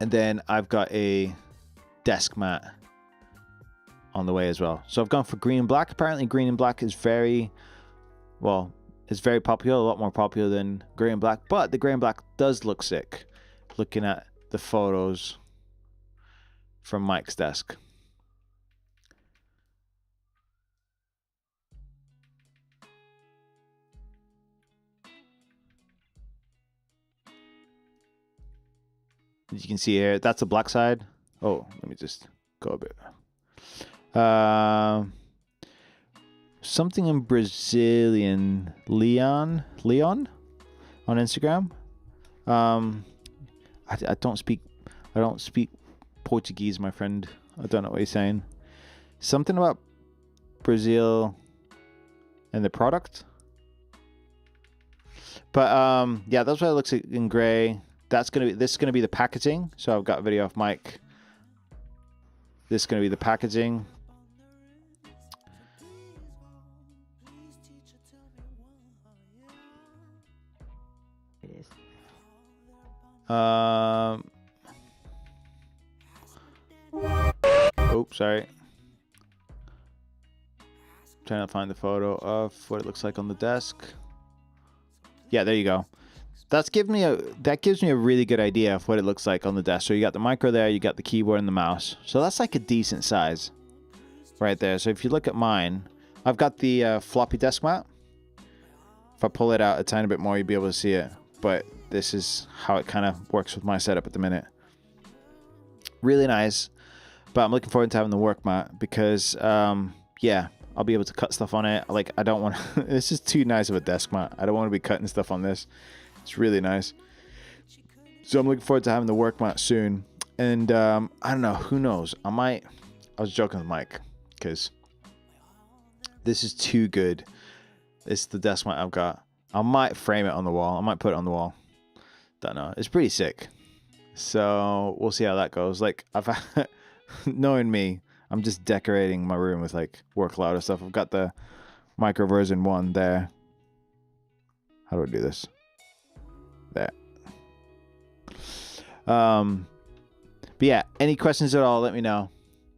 And then I've got a desk mat on the way as well. So I've gone for green and black. Apparently green and black is very, well, it's very popular, a lot more popular than gray and black. But the gray and black does look sick, looking at the photos from Mike's desk. As you can see here, that's the black side. Oh, let me just go a bit. Something in Brazilian, Leon on Instagram. I don't speak Portuguese, my friend. I don't know what he's saying. Something about Brazil and the product. But yeah, that's what it looks like in gray. This is gonna be the packaging. So I've got a video of Mike. This is gonna be the packaging. Oops, sorry. Trying to find the photo of what it looks like on the desk. Yeah, there you go. That gives me a really good idea of what it looks like on the desk. So you got the micro there, you got the keyboard and the mouse. So that's like a decent size right there. So if you look at mine, I've got the floppy desk mat. If I pull it out a tiny bit more, you'll be able to see it. But this is how it kind of works with my setup at the minute. Really nice. But I'm looking forward to having the work mat because, yeah, I'll be able to cut stuff on it. Like, I don't want to... This is too nice of a desk mat. I don't want to be cutting stuff on this. It's really nice. So I'm looking forward to having the work mat soon. And I don't know. Who knows? I was joking with Mike because this is too good. It's the desk mat I've got. I might frame it on the wall. I might put it on the wall. Don't know. It's pretty sick. So we'll see how that goes. Like, knowing me, I'm just decorating my room with like work louder stuff. I've got the micro version 1 there. How do I do this? There. But yeah, any questions at all, let me know.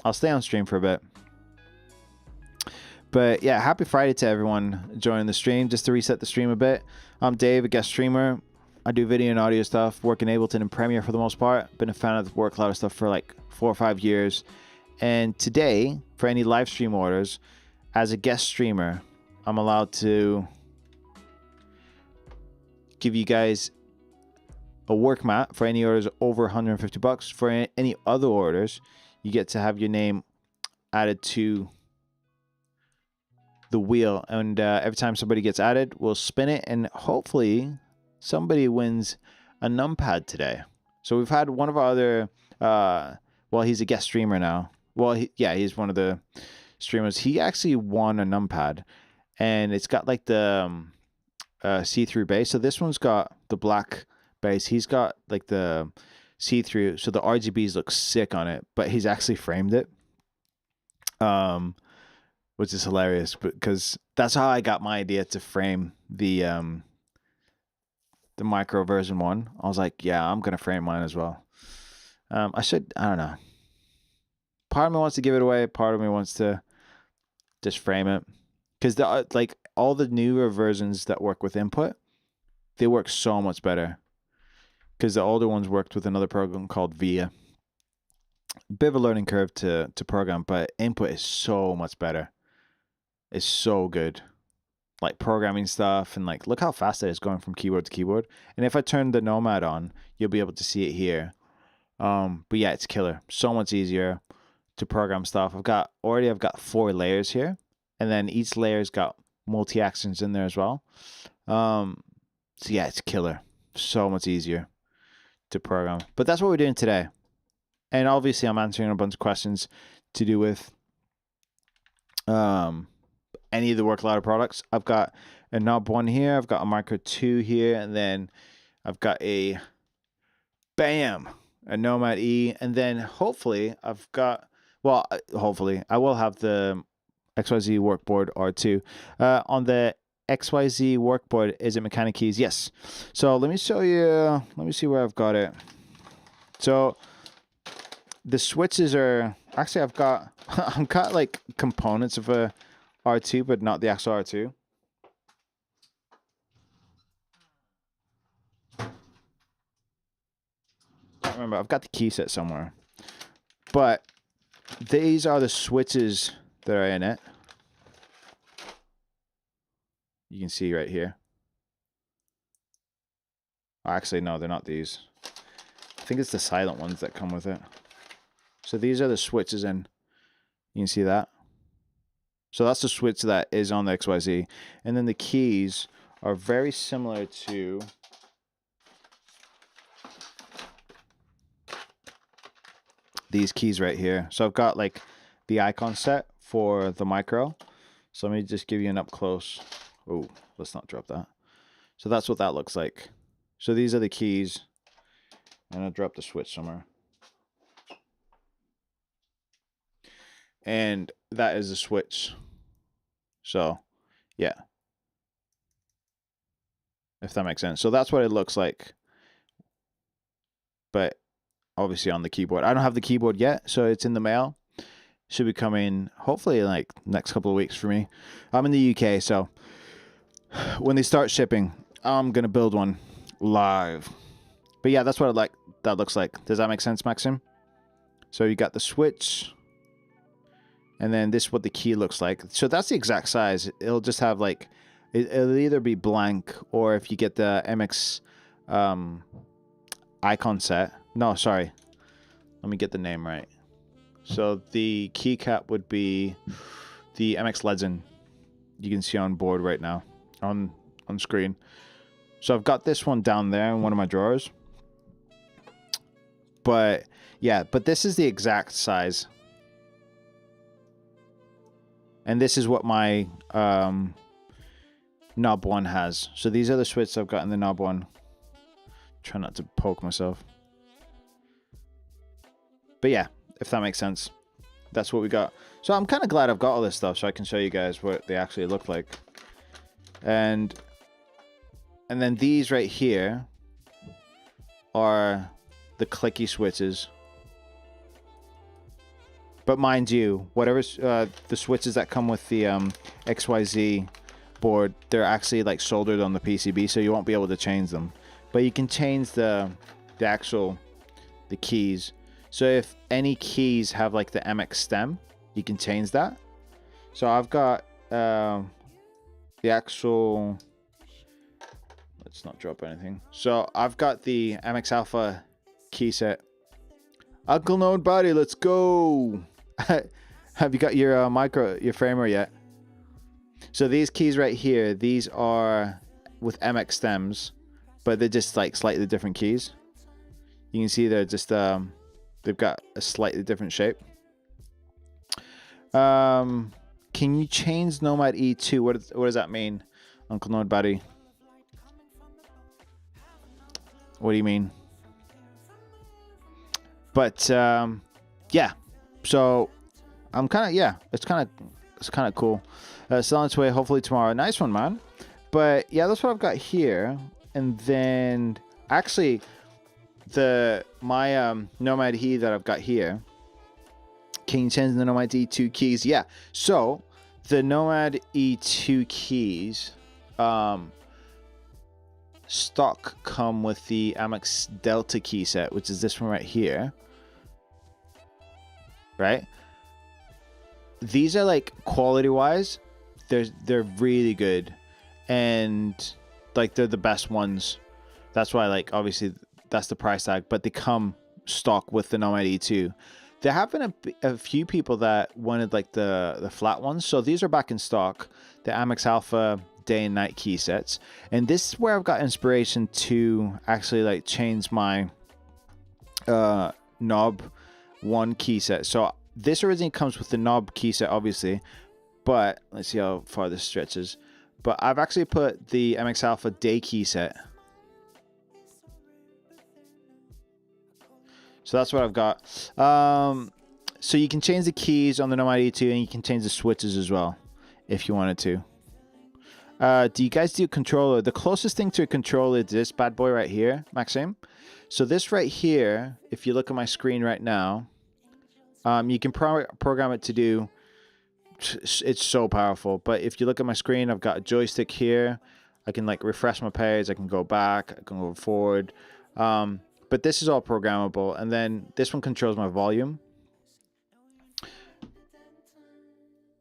I'll stay on stream for a bit. But yeah, happy Friday to everyone joining the stream. Just to reset the stream a bit, I'm Dave, a guest streamer. I do video and audio stuff, work in Ableton and Premiere for the most part. Been a fan of the work louder stuff for like 4 or 5 years. And today, for any live stream orders, as a guest streamer, I'm allowed to give you guys a work mat for any orders over $150. For any other orders, you get to have your name added to the wheel. And every time somebody gets added, we'll spin it, and hopefully somebody wins a numpad today. So we've had one of our other, well, he's a guest streamer now. Well, he's one of the streamers. He actually won a numpad, and it's got like the see-through base. So this one's got the black base. He's got like the see-through, so the RGBs look sick on it, but he's actually framed it, which is hilarious because that's how I got my idea to frame the micro version 1. I was like, yeah, I'm gonna frame mine as well. I don't know. Part of me wants to give it away. Part of me wants to just frame it, because like all the newer versions that work with input, they work so much better. Because the older ones worked with another program called VIA. Bit of a learning curve to program, but input is so much better. It's so good. Like programming stuff, and like look how fast it is going from keyboard to keyboard. And if I turn the Nomad on, you'll be able to see it here. But yeah, it's killer. So much easier to program stuff. I've got 4 layers here, and then each layer's got multi-actions in there as well. So yeah, it's killer. So much easier to program. But that's what we're doing today. And obviously I'm answering a bunch of questions to do with any of the Work Louder products. I've got a Knob 1 here, I've got a Micro 2 here, and then I've got a Nomad E, and then hopefully I've got, well, hopefully I will have the XYZ Workboard R2. On the XYZ Workboard, is it mechanic keys? Yes. So let me show you, let me see where I've got it. So the switches are, actually I've got like components of a R2, but not the actual R2. Remember, I've got the key set somewhere, but these are the switches that are in it. You can see right here. Actually, no, they're not these. I think it's the silent ones that come with it. So these are the switches, and you can see that. So that's the switch that is on the XYZ. And then the keys are very similar to these keys right here. So I've got like the icon set for the Micro. So let me just give you an up close. Oh, let's not drop that. So that's what that looks like. So these are the keys. And I'll drop the switch somewhere. And that is the switch. So, yeah. If that makes sense. So that's what it looks like. But obviously on the keyboard. I don't have the keyboard yet, so it's in the mail. Should be coming hopefully like next couple of weeks for me. I'm in the UK, so when they start shipping, I'm gonna build one live. But yeah, that's what that looks like. Does that make sense, Maxim? So you got the switch, and then this is what the key looks like. So that's the exact size. It'll just have like, it'll either be blank, or if you get the MX icon set. No, sorry. Let me get the name right. So the keycap would be the MX Legend. You can see on board right now, on screen. So I've got this one down there in one of my drawers. But yeah, but this is the exact size. And this is what my Knob 1 has. So these are the switches I've got in the Knob 1. Try not to poke myself. But yeah, if that makes sense. That's what we got. So I'm kind of glad I've got all this stuff so I can show you guys what they actually look like. And then these right here are the clicky switches. But mind you, whatever the switches that come with the XYZ board, they're actually like soldered on the PCB, so you won't be able to change them. But you can change the keys. So if any keys have like the MX stem, you can change that. So I've got the actual, let's not drop anything. So I've got the MX Alpha key set. Uncle Node Body, let's go. Have you got your your framer yet? So these keys right here, these are with MX stems, but they're just like slightly different keys. You can see they're just they've got a slightly different shape. Can you change Nomad E2? What does that mean, Uncle Node Buddy? What do you mean? But yeah, so I'm kind of, yeah, it's kind of cool. It's on its way hopefully tomorrow. Nice one, man. But yeah, that's what I've got here. And then actually my Nomad E that I've got here, can you change the Nomad E2 keys? Yeah, so the Nomad E2 keys stock come with the Amex Delta key set, which is this one right here, right? These are like quality wise, they're really good, and like they're the best ones. That's why, like, obviously that's the price tag, but they come stock with the Nomad E2. There have been a few people that wanted like the flat ones, so these are back in stock, the Amex Alpha day and night key sets. And this is where I've got inspiration to actually like change my knob 1 key set. So this originally comes with the knob key set, obviously, but let's see how far this stretches. But I've actually put the MX Alpha Day key set. So that's what I've got. So you can change the keys on the Nomad E2, and you can change the switches as well if you wanted to. Do you guys do a controller? The closest thing to a controller is this bad boy right here, Maxime. So this right here, if you look at my screen right now, you can program it to do. It's so powerful. But if you look at my screen, I've got a joystick here. I can like refresh my page. I can go back. I can go forward. But this is all programmable. And then this one controls my volume.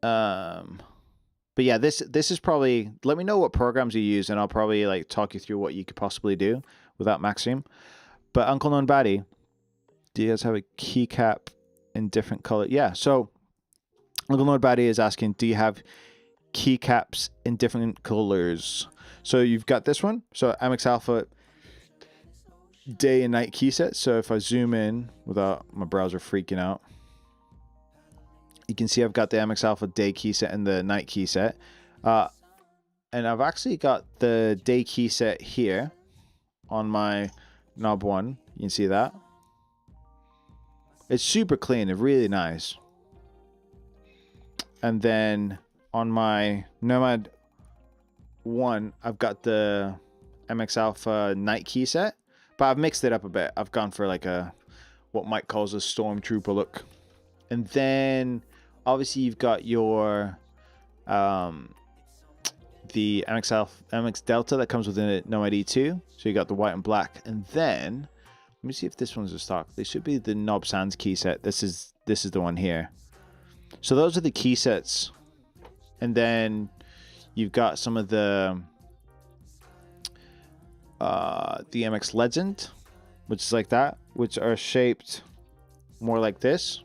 But yeah, this is probably, let me know what programs you use, and I'll probably like talk you through what you could possibly do without Maxime. But Uncle Known Baddie, do you guys have a keycap in different color? Yeah, so Uncle Known Baddie is asking, do you have keycaps in different colors? So you've got this one. So MX Alpha day and night key set. So if I zoom in without my browser freaking out, you can see I've got the MX Alpha day key set and the night key set. And I've actually got the day key set here on my knob 1. You can see that. It's super clean and really nice. And then on my Nomad 1, I've got the MX Alpha night key set, but I've mixed it up a bit. I've gone for like a, what Mike calls a stormtrooper look. And then obviously you've got your the MX Delta that comes with the Nomad E2. So you got the white and black. And then let me see if this one's a stock. They should be the Knob Sans key set. This is the one here. So those are the key sets. And then you've got some of the MX Legend, which is like that, which are shaped more like this.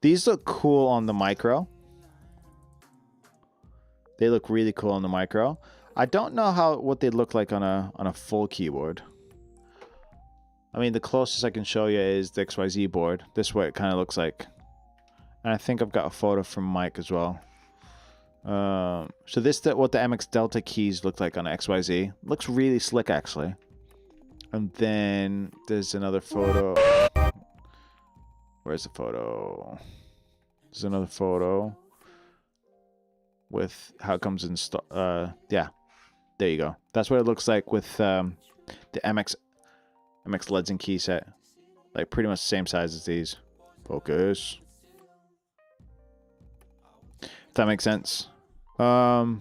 These look cool on the micro. They look really cool on the micro. I don't know what they look like on a full keyboard. I mean, the closest I can show you is the XYZ board. This is what it kind of looks like. And I think I've got a photo from Mike as well. So this is what the MX Delta keys look like on XYZ. Looks really slick, actually. And then there's another photo. Where's the photo? There's another photo with how it comes in. Yeah, there you go. That's what it looks like with the MX Legend key set. Like pretty much the same size as these. Focus. If that makes sense. But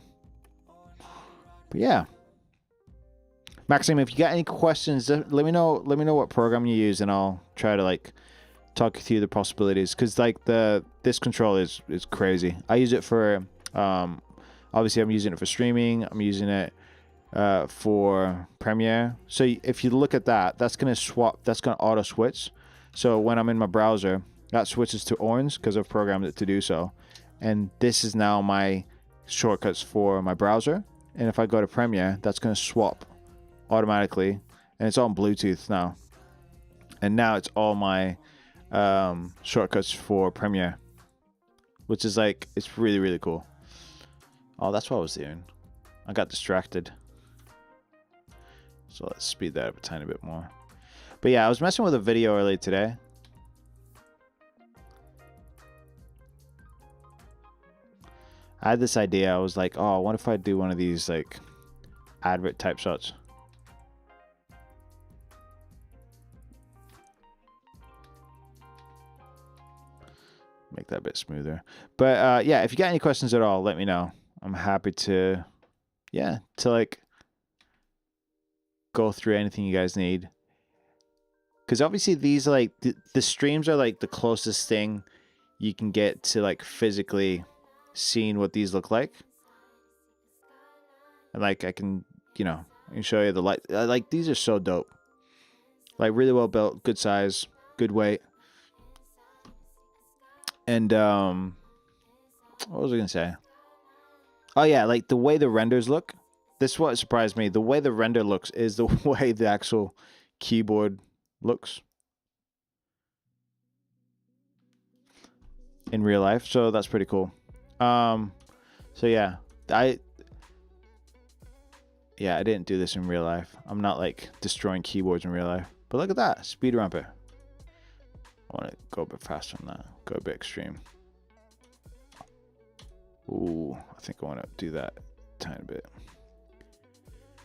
yeah. Maxime, if you got any questions, let me know what program you use, and I'll try to like talk you through the possibilities, because like this controller is crazy. I use it for obviously I'm using it for streaming. I'm using it for Premiere. So if you look at that, that's gonna auto switch. So when I'm in my browser, that switches to orange because I've programmed it to do so. And this is now my shortcuts for my browser. And if I go to Premiere, that's gonna swap automatically, and it's on Bluetooth now. And now it's all my shortcuts for Premiere, which is like, it's really, really cool. Oh, that's what I was doing. I got distracted. So let's speed that up a tiny bit more. But yeah, I was messing with a video earlier today. I had this idea. I was like, oh, what if I do one of these like advert type shots? Make that a bit smoother. But yeah, if you got any questions at all, let me know. I'm happy to, yeah, to like go through anything you guys need. Because obviously these are like, the streams are like the closest thing you can get to like physically seeing what these look like. And like I can, I can show you the light. Like these are so dope. Like really well built, good size, good weight. And what was I gonna say? Oh yeah, like the way the renders look, this is what surprised me. The way the render looks is the way the actual keyboard looks in real life. So that's pretty cool. So yeah, I didn't do this in real life. I'm not like destroying keyboards in real life. But look at that, speed ramper. I want to go a bit faster than that. Go a bit extreme. Ooh, I think I want to do that a tiny bit.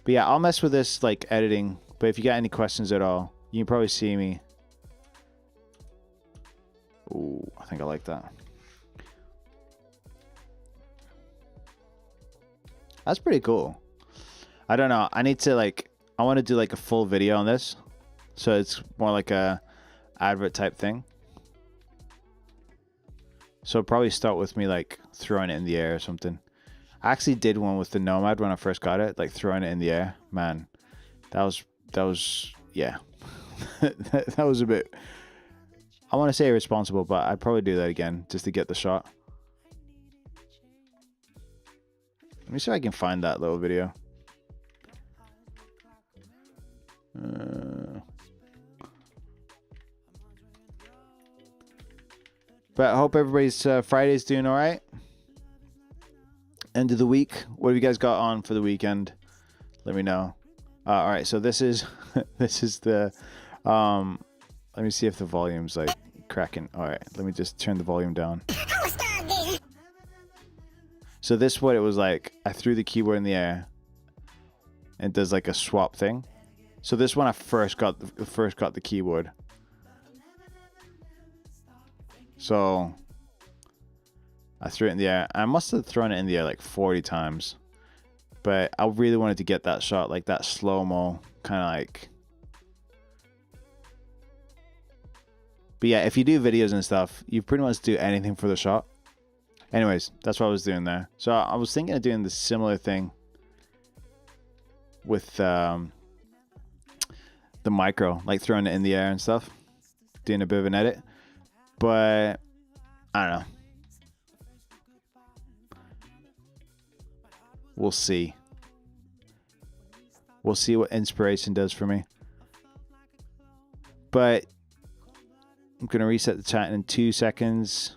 But yeah, I'll mess with this like editing. But if you got any questions at all, you can probably see me. Ooh, I think I like that. That's pretty cool. I don't know. I need to like, I want to do like a full video on this. So it's more like a advert type thing. So probably start with me like throwing it in the air or something. I actually did one with the Nomad when I first got it, like throwing it in the air. Man, that was yeah. that was a bit, I want to say irresponsible, but I'd probably do that again just to get the shot. Let me see if I can find that little video. But I hope everybody's Friday's doing all right. End of the week. What have you guys got on for the weekend? Let me know. All right, so this is this is the let me see if the volume's like cracking. All right, let me just turn the volume down. So this is what it was like. I threw the keyboard in the air and it does like a swap thing. So this when I first got the keyboard. So I threw it in the air. I must have thrown it in the air like 40 times. But I really wanted to get that shot, like that slow-mo, kind of like. But yeah, if you do videos and stuff, you pretty much do anything for the shot. Anyways, that's what I was doing there. So I was thinking of doing the similar thing with the micro, like throwing it in the air and stuff, doing a bit of an edit. But I don't know. We'll see. We'll see what inspiration does for me. But I'm going to reset the chat in 2 seconds.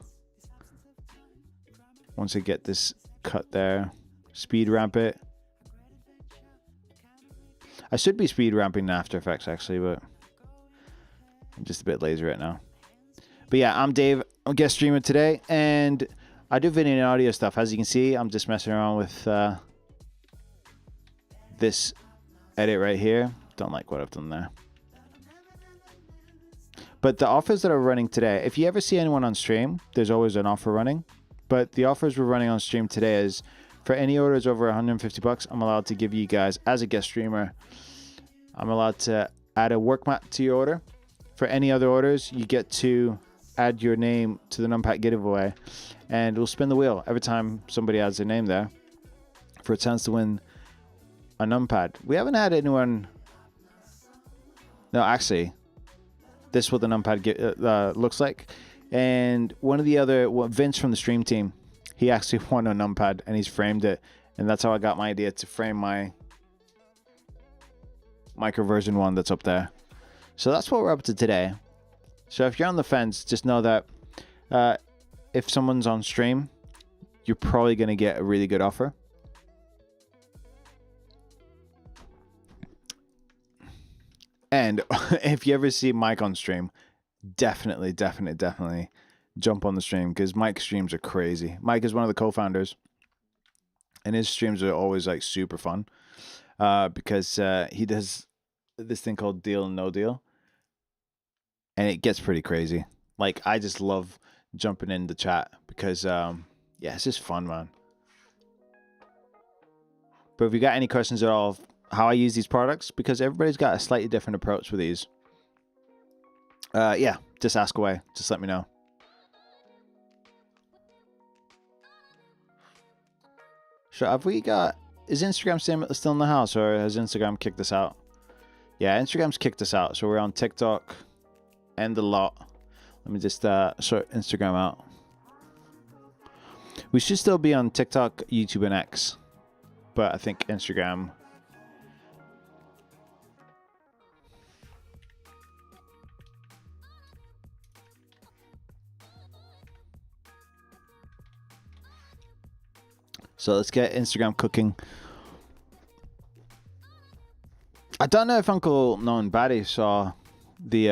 Once I get this cut there. Speed ramp it. I should be speed ramping in After Effects actually, but I'm just a bit lazy right now. But yeah, I'm Dave. I'm a guest streamer today, and I do video and audio stuff. As you can see, I'm just messing around with this edit right here. Don't like what I've done there. But the offers that are running today, if you ever see anyone on stream, there's always an offer running. But the offers we're running on stream today is for any orders over 150 bucks, I'm allowed to give you guys, as a guest streamer, I'm allowed to add a work mat to your order. For any other orders, you get to add your name to the Numpad giveaway, and we'll spin the wheel every time somebody adds their name there for a chance to win a Numpad. We haven't had anyone. No, actually, this is what the Numpad looks like. And one of the other, Vince from the stream team, he actually won a Numpad and he's framed it. And that's how I got my idea to frame my micro version 1 that's up there. So that's what we're up to today. So if you're on the fence, just know that if someone's on stream, you're probably going to get a really good offer. And if you ever see Mike on stream, definitely jump on the stream, because Mike's streams are crazy. Mike is one of the co-founders, and his streams are always like super fun because he does this thing called Deal and No Deal, and it gets pretty crazy. Like, I just love jumping in the chat because yeah, it's just fun, man. But if you got any questions at all of how I use these products, because everybody's got a slightly different approach with these, yeah, just ask away. Just let me know. So have we got, is Instagram still in the house, or has Instagram kicked us out? Yeah, Instagram's kicked us out. So we're on TikTok and the lot. Let me just sort Instagram out. We should still be on TikTok, YouTube, and X. but I think Instagram. So let's get Instagram cooking. I don't know if Uncle Known Batty saw the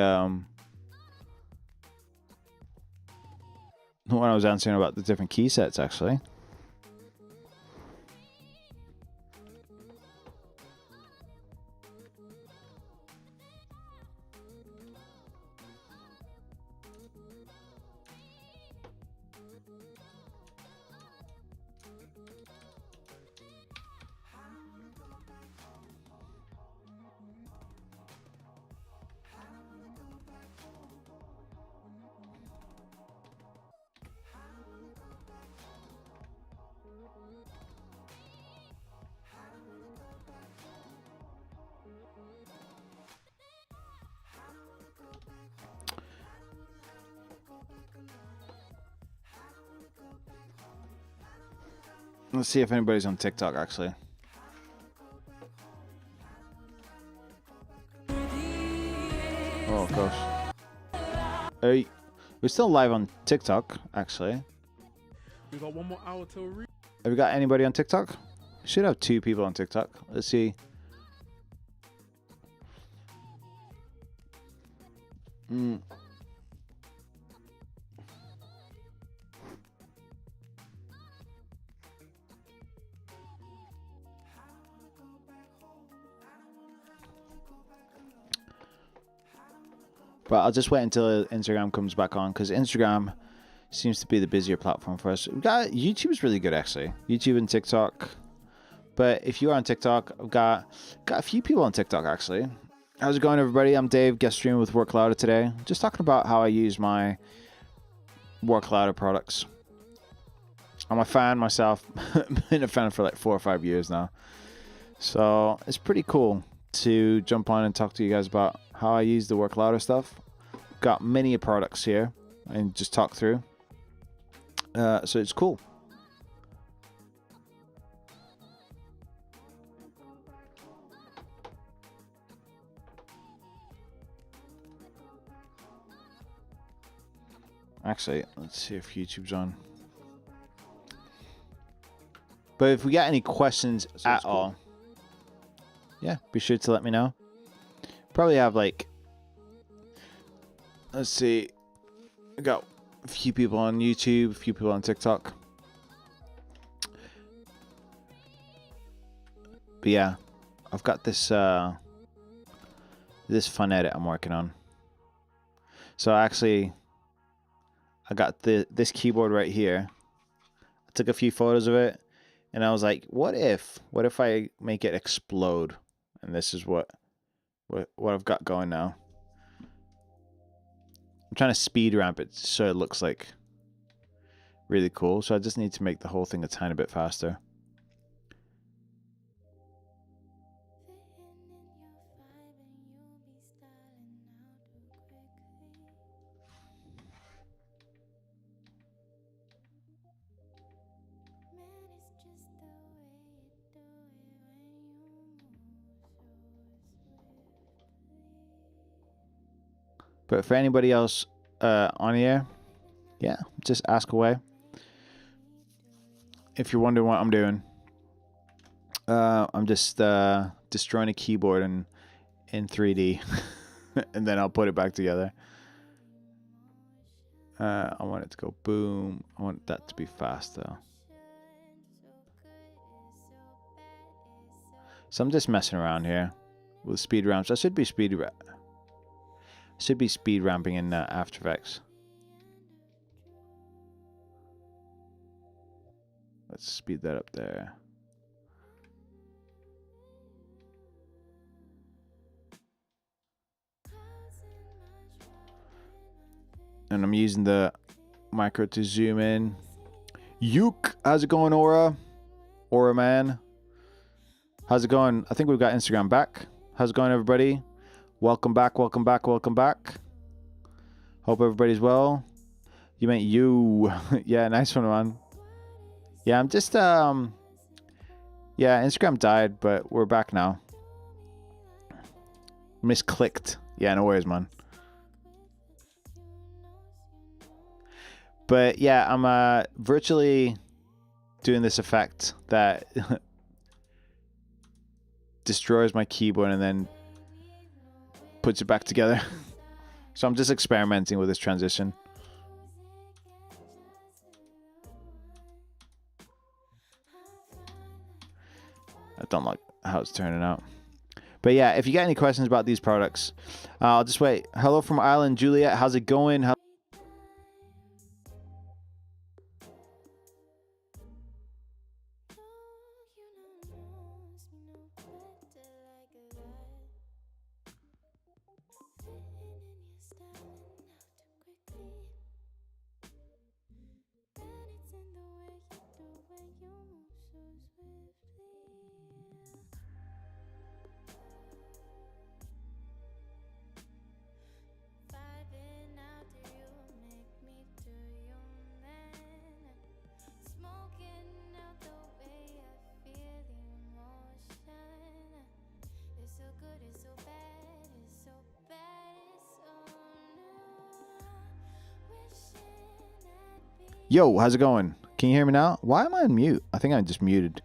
when I was answering about the different key sets, actually. Let's see if anybody's on TikTok, actually. Oh, gosh. Hey, we're still live on TikTok, actually. We got 1 more hour till read. Have we got anybody on TikTok? We should have 2 people on TikTok. Let's see. But I'll just wait until Instagram comes back on, because Instagram seems to be the busier platform for us. We got YouTube is really good, actually. YouTube and TikTok. But if you are on TikTok, I've got a few people on TikTok, actually. How's it going, everybody? I'm Dave, guest streaming with Work Louder today. Just talking about how I use my Work Louder products. I'm a fan myself. Been a fan for like 4 or 5 years now. So it's pretty cool to jump on and talk to you guys about how I use the Work Louder stuff. Got many products here and just talk through. So it's cool. Actually, let's see if YouTube's on. But if we got any questions at all, yeah, be sure to let me know. Probably have like, let's see, I got a few people on YouTube, a few people on TikTok. But yeah, I've got this this fun edit I'm working on. So actually, I got this keyboard right here. I took a few photos of it, and I was like, what if I make it explode? And this is what I've got going now. I'm trying to speed ramp it so it looks like really cool. So I just need to make the whole thing a tiny bit faster. But for anybody else on here, yeah, just ask away. If you're wondering what I'm doing, I'm just destroying a keyboard in 3D, and then I'll put it back together. I want it to go boom. I want that to be fast though. So I'm just messing around here with speed ramps. I should be speed ramping in After Effects. Let's speed that up there. And I'm using the micro to zoom in. Yook, how's it going, Aura? Aura man. How's it going? I think we've got Instagram back. How's it going, everybody? Welcome back, welcome back, welcome back. Hope everybody's well. You meant you. Yeah, nice one, man. Yeah, I'm just Yeah, Instagram died, but we're back now. Misclicked. Yeah, no worries, man. But yeah, I'm virtually doing this effect that destroys my keyboard and then puts it back together. So I'm just experimenting with this transition. I don't like how it's turning out. But yeah, if you got any questions about these products, I'll just wait. Hello from Ireland, Juliet. How's it going? Yo, how's it going? Can you hear me now? Why am I on mute? I think I'm just muted.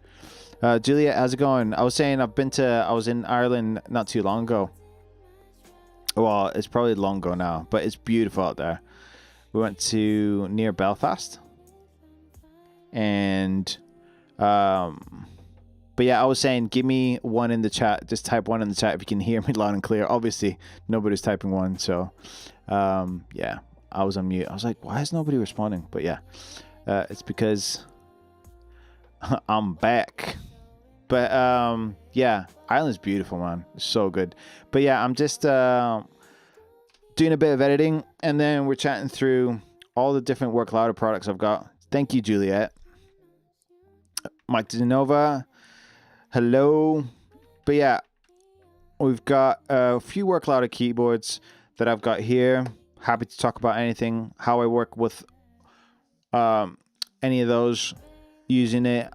Juliet, how's it going? I was saying I was in Ireland not too long ago. Well, it's probably long ago now, but it's beautiful out there. We went to near Belfast. And, but yeah, I was saying, give me one in the chat. Just type one in the chat if you can hear me loud and clear. Obviously, nobody's typing one. So, yeah. I was on mute. I was like, why is nobody responding? But yeah, it's because I'm back. But yeah, Ireland's beautiful, man. It's so good. But yeah, I'm just doing a bit of editing, and then we're chatting through all the different Work Louder products I've got. Thank you, Juliet. Mike DeNova, hello. But yeah, we've got a few Work Louder keyboards that I've got here. Happy to talk about anything, how I work with any of those, using it.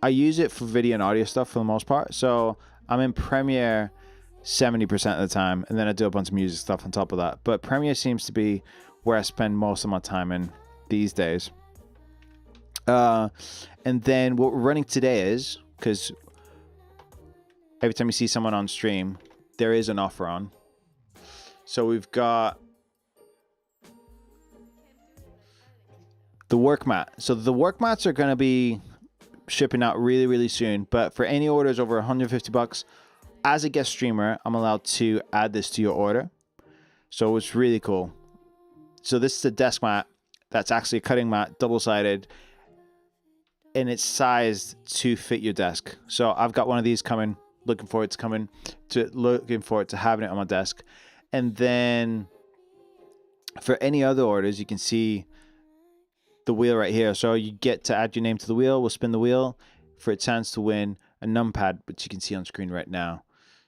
I use it for video and audio stuff for the most part. So I'm in Premiere 70% of the time, and then I do a bunch of music stuff on top of that. But Premiere seems to be where I spend most of my time in these days. And then what we're running today is, because every time you see someone on stream, there is an offer on. So we've got the work mat. So the work mats are going to be shipping out really, really soon. But for any orders over $150, as a guest streamer, I'm allowed to add this to your order. So it's really cool. So this is a desk mat that's actually a cutting mat, double-sided, and it's sized to fit your desk. So I've got one of these coming. Looking forward to having it on my desk. And then for any other orders, you can see the wheel right here. So you get to add your name to the wheel. We'll spin the wheel for a chance to win a numpad, which you can see on screen right now.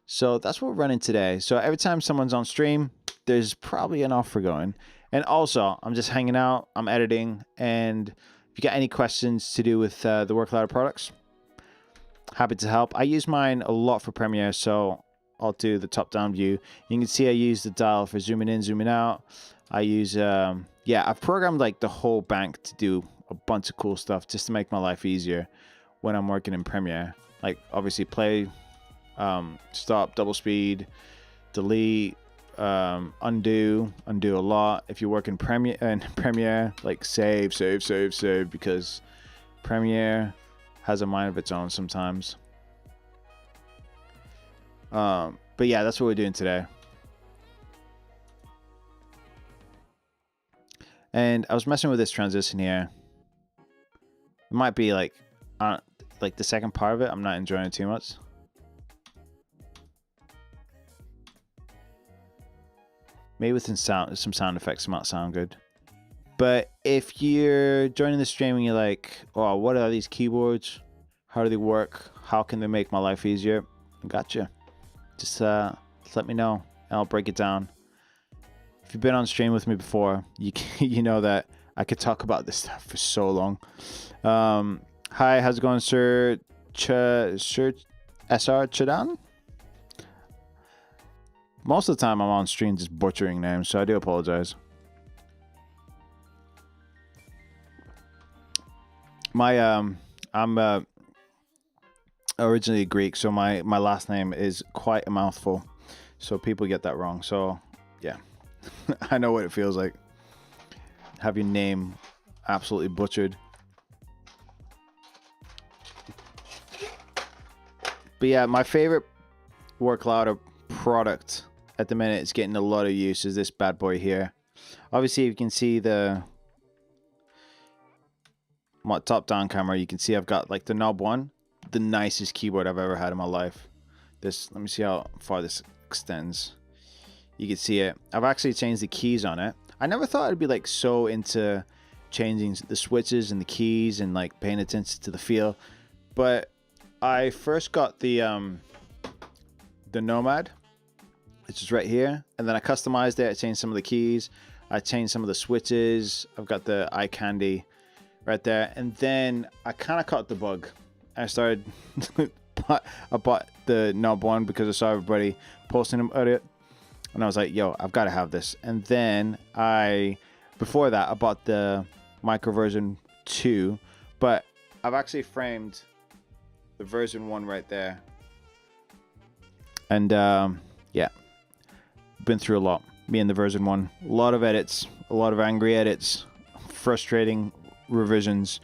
So that's what we're running today. So every time someone's on stream, there's probably an offer going. And also, I'm just hanging out, I'm editing, and if you got any questions to do with the Work Louder products, happy to help. I use mine a lot for Premiere, so I'll do the top-down view. You can see I use the dial for zooming in, zooming out. I use, yeah, I've programmed like the whole bank to do a bunch of cool stuff just to make my life easier when I'm working in Premiere. Like obviously play, stop, double speed, delete, undo a lot. If you work in Premiere, like save, because Premiere has a mind of its own sometimes. But yeah, that's what we're doing today. And I was messing with this transition here. It might be like the second part of it. I'm not enjoying it too much. Maybe with some sound effects, it might sound good. But if you're joining the stream and you're like, oh, what are these keyboards? How do they work? How can they make my life easier? I gotcha. Just let me know and I'll break it down. If you've been on stream with me before, you know that I could talk about this stuff for so long. Hi, how's it going, sir? SR Chadan. Most of the time I'm on stream just butchering names, so I do apologize. I'm originally Greek, so my last name is quite a mouthful, so people get that wrong. So yeah, I know what it feels like. Have your name absolutely butchered. But yeah, my favorite work louder product at the minute is getting a lot of use is this bad boy here. Obviously, you can see my top down camera. You can see I've got like the Knob One, the nicest keyboard I've ever had in my life. Let me see how far this extends. You can see it. I've actually changed the keys on it. I never thought I'd be like so into changing the switches and the keys and like paying attention to the feel, but I first got the Nomad, which is right here, and then I customized it. I changed some of the keys, I changed some of the switches. I've got the eye candy right there, and then I kind of caught the bug. I started I bought the Knob One because I saw everybody posting about it, and I was like, yo, I've got to have this. And then before that I bought the Micro version 2, but I've actually framed the version 1 right there. And yeah, been through a lot. Me and the version 1, a lot of edits, a lot of angry edits, frustrating revisions,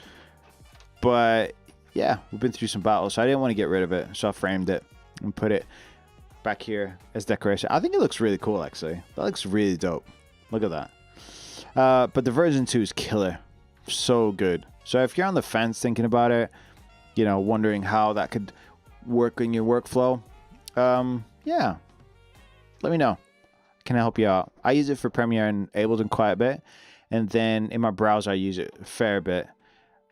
but yeah, we've been through some battles, so I didn't want to get rid of it, so I framed it and put it back here as decoration. I think it looks really cool, actually. That looks really dope. Look at that. But the version 2 is killer. So good. So if you're on the fence thinking about it, you know, wondering how that could work in your workflow, yeah, let me know. Can I help you out? I use it for Premiere and Ableton quite a bit, and then in my browser I use it a fair bit.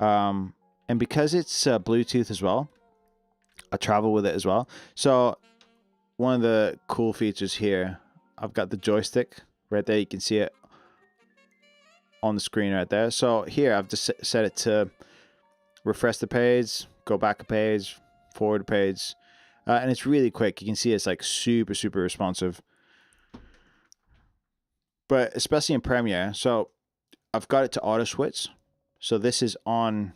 And because it's Bluetooth as well, I travel with it as well. So one of the cool features here, I've got the joystick right there. You can see it on the screen right there. So here I've just set it to refresh the page, go back a page, forward a page, and it's really quick. You can see it's like super responsive, but especially in Premiere. So I've got it to auto switch. So this is on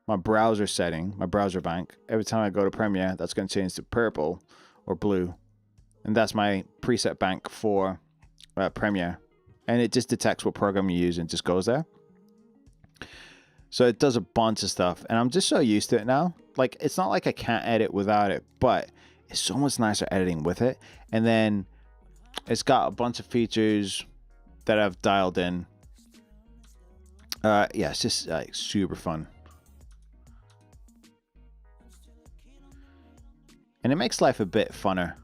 my browser setting, my browser bank. Every time I go to Premiere, that's going to change to purple or blue, and that's my preset bank for Premiere. And it just detects what program you use and just goes there. So it does a bunch of stuff, and I'm just so used to it now. Like, it's not like I can't edit without it, but it's so much nicer editing with it. And then it's got a bunch of features that I've dialed in. Yeah, it's just like super fun. And it makes life a bit funner.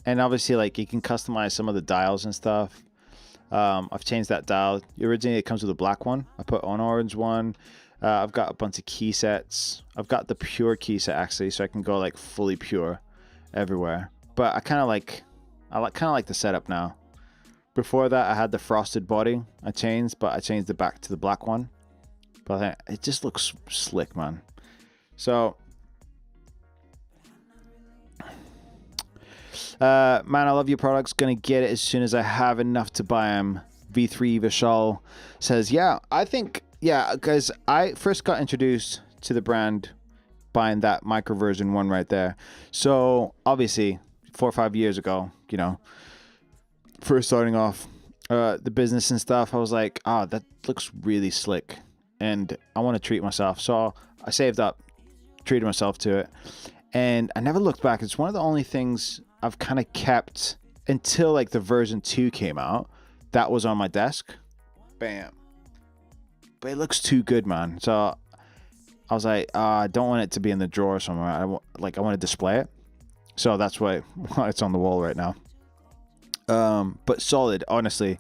And obviously, like, you can customize some of the dials and stuff. I've changed that dial. Originally, it comes with a black one. I put an orange one. I've got a bunch of key sets. I've got the pure key set, actually, so I can go like fully pure everywhere. But I kind of like the setup now. Before that, I had the frosted body. I changed it back to the black one. But I think it just looks slick, man. So, man, I love your products. Gonna get it as soon as I have enough to buy them. V3 Vishal says, yeah, I think, yeah, because I first got introduced to the brand buying that Micro version 1 right there. So obviously 4 or 5 years ago, you know, first starting off the business and stuff, I was like, that looks really slick and I want to treat myself. So I saved up, treated myself to it, and I never looked back. It's one of the only things I've kind of kept until like the version 2 came out. That was on my desk. Bam. But it looks too good, man. So I was like, I don't want it to be in the drawer somewhere. I want to display it. So that's why it's on the wall right now. But solid, honestly.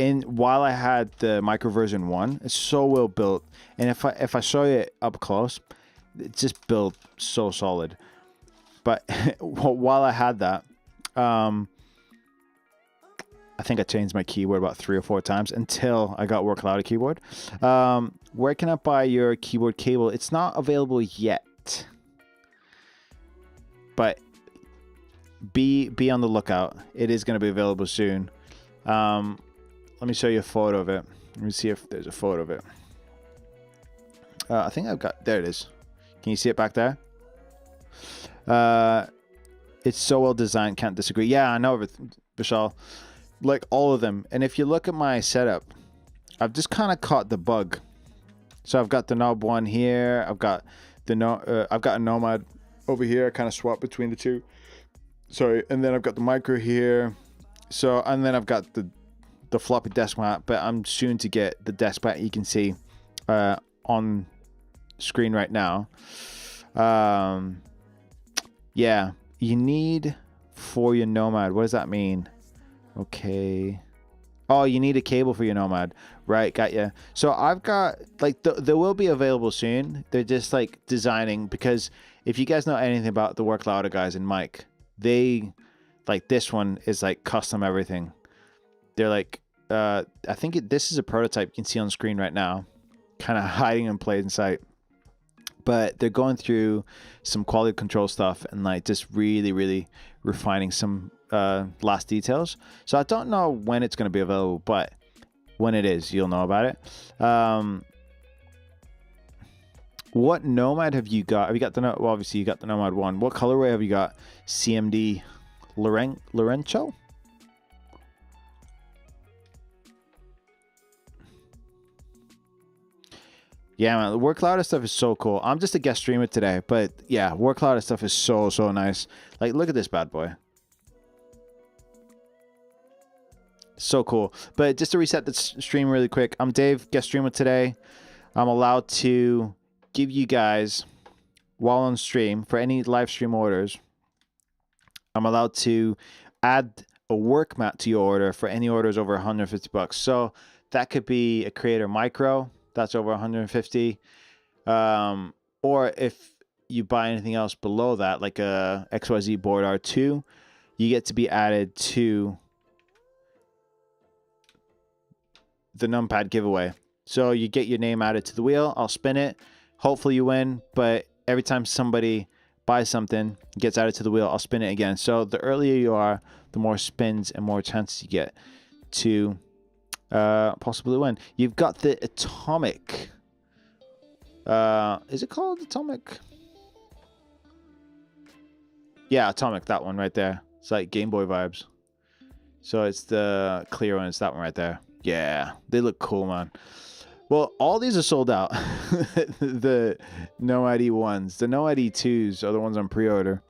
And while I had the Micro version 1, it's so well built. And if I show you it up close, it's just built so solid. But while I had that, I think I changed my keyboard about 3 or 4 times until I got Work Louder keyboard. Where can I buy your keyboard cable? It's not available yet. but be on the lookout. It is going to be available soon. Let me show you a photo of it. Let me see if there's a photo of it. I think I've got, there it is. Can you see it back there? It's so well designed, can't disagree. Yeah, I know, Vishal. Like all of them. And if you look at my setup, I've just kind of caught the bug. So I've got the Knob One here. I've got I've got a Nomad over here. I kind of swap between the two. Sorry, and then I've got the Micro here. So, and then I've got the floppy desk mat, but I'm soon to get the desk mat you can see on screen right now. Yeah, you need for your Nomad. What does that mean? Okay. Oh, you need a cable for your Nomad. Right, got you. So I've got, like, there will be available soon. They're just, like, designing, because if you guys know anything about the Work Louder guys and Mike, they, like, this one is, like, custom everything. They're, like, I think this is a prototype you can see on screen right now, kind of hiding in plain sight. But they're going through some quality control stuff and, like, just really, really refining some last details. So I don't know when it's going to be available, but when it is, you'll know about it. What Nomad have you got? Have you got the, well, obviously you got the Nomad One. What colorway have you got? CMD Lorenzo? Yeah, man, the Work Louder stuff is so cool. I'm just a guest streamer today, but yeah, Work Louder stuff is so nice. Like, look at this bad boy. So cool. But just to reset the stream really quick, I'm Dave, guest streamer today. I'm allowed to give you guys, while on stream, for any live stream orders, I'm allowed to add a work mat to your order for any orders over 150 bucks. So that could be a Creator Micro. That's over 150. Or if you buy anything else below that, like a XYZ Board R2, you get to be added to the numpad giveaway. So you get your name added to the wheel. I'll spin it. Hopefully you win. But every time somebody buys something, gets added to the wheel, I'll spin it again. So the earlier you are, the more spins and more chances you get to possibly win. You've got the Atomic. Is it called Atomic? Yeah, Atomic, that one right there. It's like Game Boy vibes. So it's the clear one. It's that one right there. Yeah, they look cool, man. Well, all these are sold out. The Nomad E1s. The Nomad E2s are the ones on pre-order.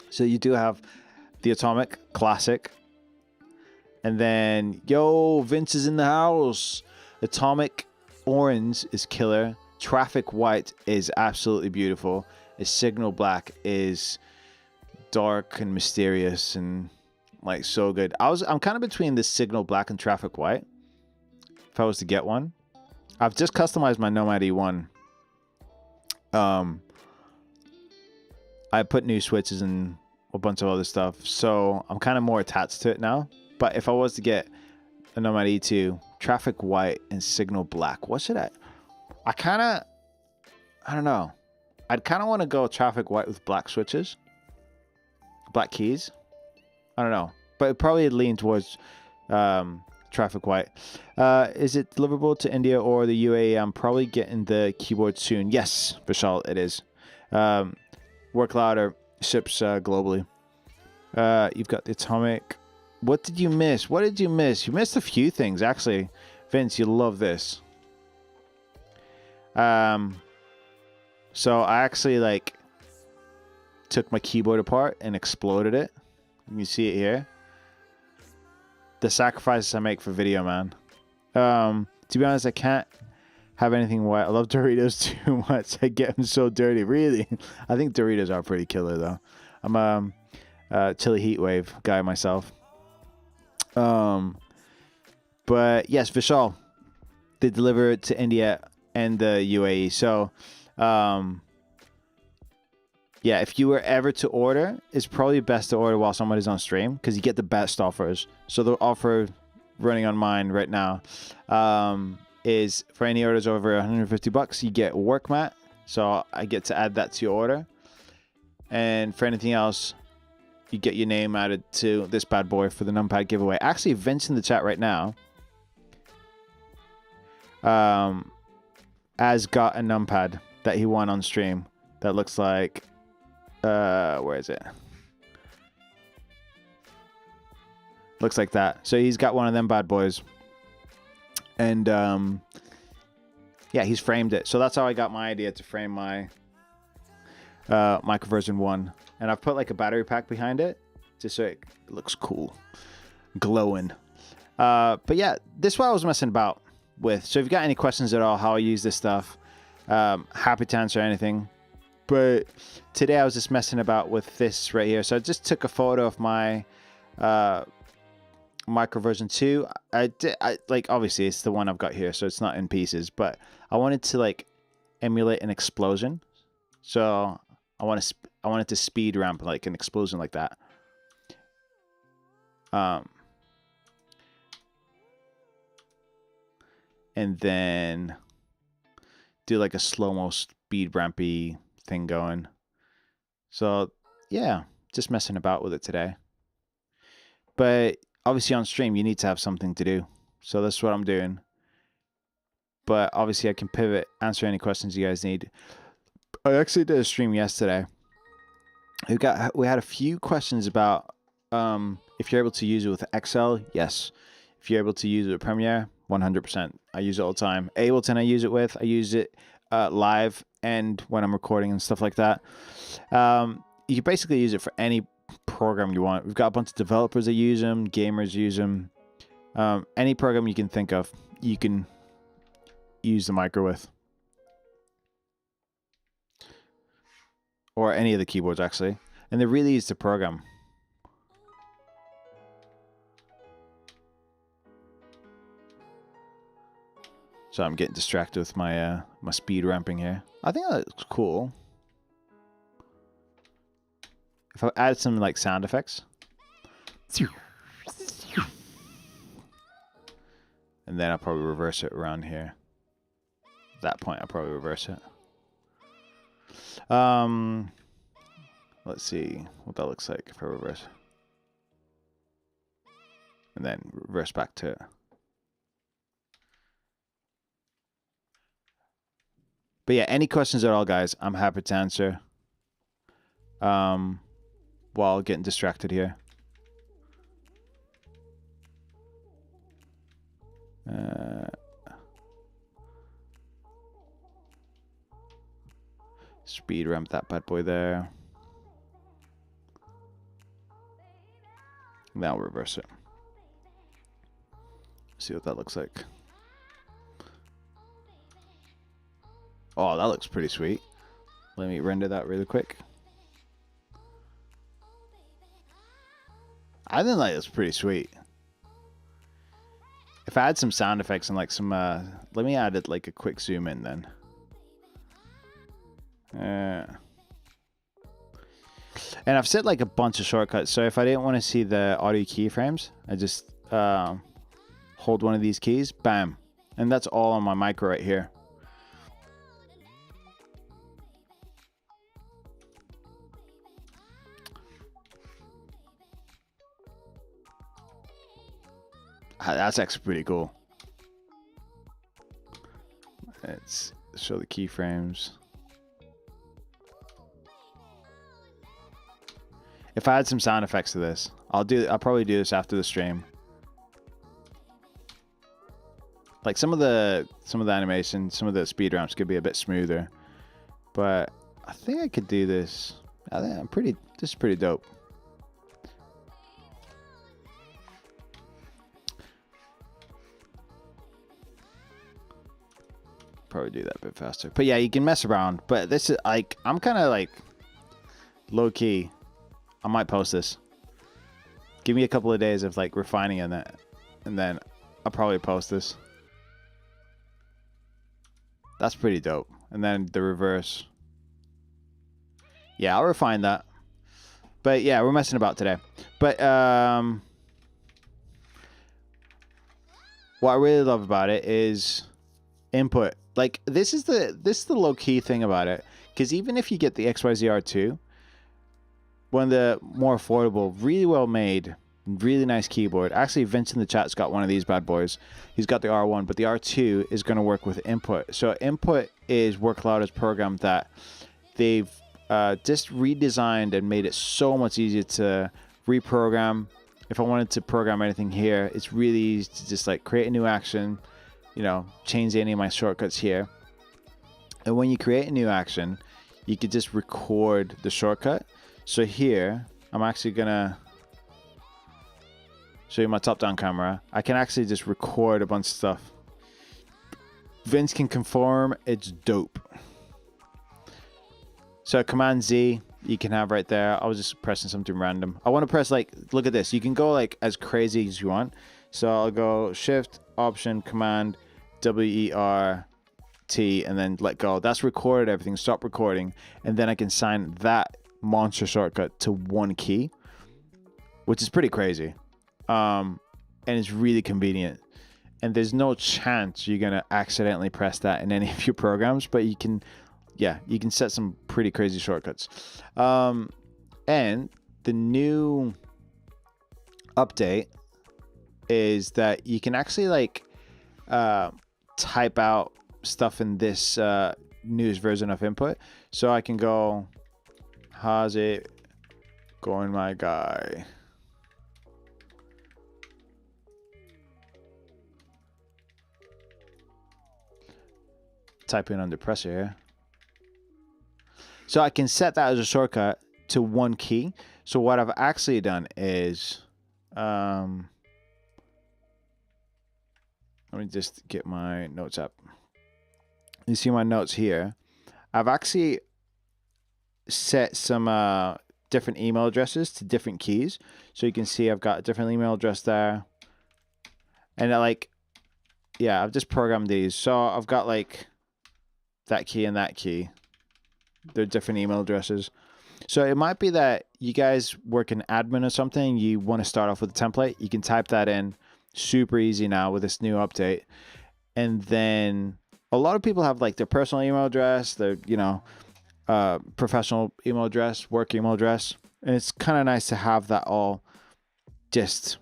So you do have the Atomic Classic. And then, yo, Vince is in the house. Atomic Orange is killer. Traffic White is absolutely beautiful. A Signal Black is dark and mysterious and, like, so good. I'm kind of between the Signal Black and Traffic White, if I was to get one. I've just customized my Nomad E1. I put new switches and a bunch of other stuff, so I'm kind of more attached to it now. But if I was to get a Nomad E2, Traffic White and Signal Black, what should I don't know. I'd kind of want to go Traffic White with black switches, black keys. I don't know, but it probably lean towards Traffic White. Is it deliverable to India or the UAE? I'm probably getting the keyboard soon. Yes, Vishal, it is. Work Louder ships globally. You've got the Atomic. What did you miss? What did you miss? You missed a few things, actually. Vince, you'll love this. So I actually, like, took my keyboard apart and exploded it. You can see it here. The sacrifices I make for video, man. To be honest, I can't have anything white. I love Doritos too much. I get them so dirty. Really? I think Doritos are pretty killer, though. I'm a chili heat wave guy myself. But yes, Vishal, they deliver it to India and the UAE. So, yeah, if you were ever to order, it's probably best to order while somebody's on stream because you get the best offers. So the offer running on mine right now is for any orders over 150 bucks, you get a work mat. So I get to add that to your order. And for anything else, you get your name added to this bad boy for the numpad giveaway. Actually, Vince in the chat right now has got a numpad that he won on stream that looks like, where is it? Looks like that. So he's got one of them bad boys. And yeah, he's framed it. So that's how I got my idea to frame my Microversion 1. And I've put like a battery pack behind it just so it looks cool, glowing. But yeah, this is what I was messing about with. So if you got any questions at all how I use this stuff, happy to answer anything. But today I was just messing about with this right here. So I just took a photo of my Microversion 2. I like, obviously it's the one I've got here, so it's not in pieces, but I wanted to like emulate an explosion. So I wanted to speed ramp like an explosion like that. And then do like a slow-mo speed rampy thing going. So yeah, just messing about with it today. But obviously on stream you need to have something to do. So that's what I'm doing. But obviously I can pivot, answer any questions you guys need. I actually did a stream yesterday. We had a few questions about if you're able to use it with Excel. Yes. If you're able to use it with Premiere, 100%. I use it all the time. Ableton I use it with. I use it live and when I'm recording and stuff like that. You can basically use it for any program you want. We've got a bunch of developers that use them, gamers use them. Any program you can think of, you can use the micro with. Or any of the keyboards, actually. And they're really easy to program. So I'm getting distracted with my my speed ramping here. I think that looks cool. If I add some like sound effects. And then I'll probably reverse it around here. At that point I'll probably reverse it. Let's see what that looks like if I reverse. And then reverse back to it. But yeah, any questions at all, guys, I'm happy to answer. While getting distracted here. Speed ramp that bad boy there. Now reverse it. See what that looks like. Oh, that looks pretty sweet. Let me render that really quick. I think that is pretty sweet. If I had some sound effects and like some, let me add it like a quick zoom in then. And I've set like a bunch of shortcuts. So if I didn't want to see the audio keyframes, I just hold one of these keys, bam. And that's all on my micro right here. That's actually pretty cool. Let's show the keyframes. If I had some sound effects to this, I'll probably do this after the stream. Like some of the animation, some of the speed ramps could be a bit smoother, but I think I could do this. I think this is pretty dope. Probably do that a bit faster. But yeah, you can mess around. But this is like, I'm kind of like low key. I might post this. Give me a couple of days of like refining on that, and then I'll probably post this. That's pretty dope. And then the reverse. Yeah, I'll refine that. But yeah, we're messing about today. But what I really love about it is input. Like this is the low key thing about it, because even if you get the XYZ-R2, one of the more affordable, really well made, really nice keyboard. Actually, Vince in the chat's got one of these bad boys. He's got the R1, but the R2 is going to work with Input. So Input is WorkLouder's program that they've just redesigned and made it so much easier to reprogram. If I wanted to program anything here, it's really easy to just like create a new action, change any of my shortcuts here. And when you create a new action, you could just record the shortcut. So here, I'm actually gonna show you my top-down camera. I can actually just record a bunch of stuff. Vince can confirm it's dope. So Command Z, you can have right there. I was just pressing something random. I want to press look at this. You can go like as crazy as you want. So I'll go Shift, Option, Command, WERT, and then let go. That's recorded everything. Stop recording. And then I can assign that monster shortcut to one key, which is pretty crazy. And it's really convenient. And there's no chance you're going to accidentally press that in any of your programs, but you can set some pretty crazy shortcuts. And the new update is that you can actually type out stuff in this newest version of Input. So I can go, how's it going, my guy? Type in under pressure here. So I can set that as a shortcut to one key. So what I've actually done is, let me just get my notes up. You see my notes here. I've actually set some different email addresses to different keys. So you can see I've got a different email address there. And I've just programmed these. So I've got that key and that key. They're different email addresses. So it might be that you guys work in admin or something. You want to start off with a template. You can type that in. Super easy now with this new update. And then a lot of people have their personal email address, their, professional email address, work email address. And it's kind of nice to have that all just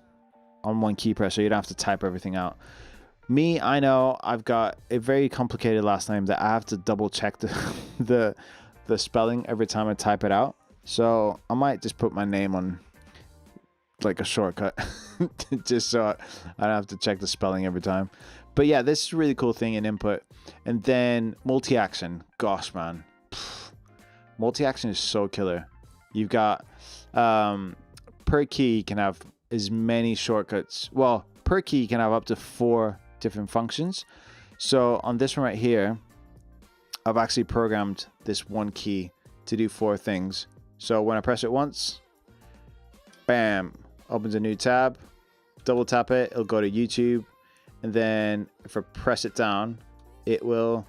on one key press so you don't have to type everything out. Me, I know I've got a very complicated last name that I have to double check the spelling every time I type it out. So I might just put my name on a shortcut just so I don't have to check the spelling every time. But yeah, this is a really cool thing in Input. And then multi-action. Gosh, man. Multi-action is so killer. You've got per key you can have as many shortcuts. Well, per key you can have up to 4 different functions. So on this one right here, I've actually programmed this one key to do 4 things. So when I press it once, bam, opens a new tab. Double tap it, it'll go to YouTube. And then if I press it down, it will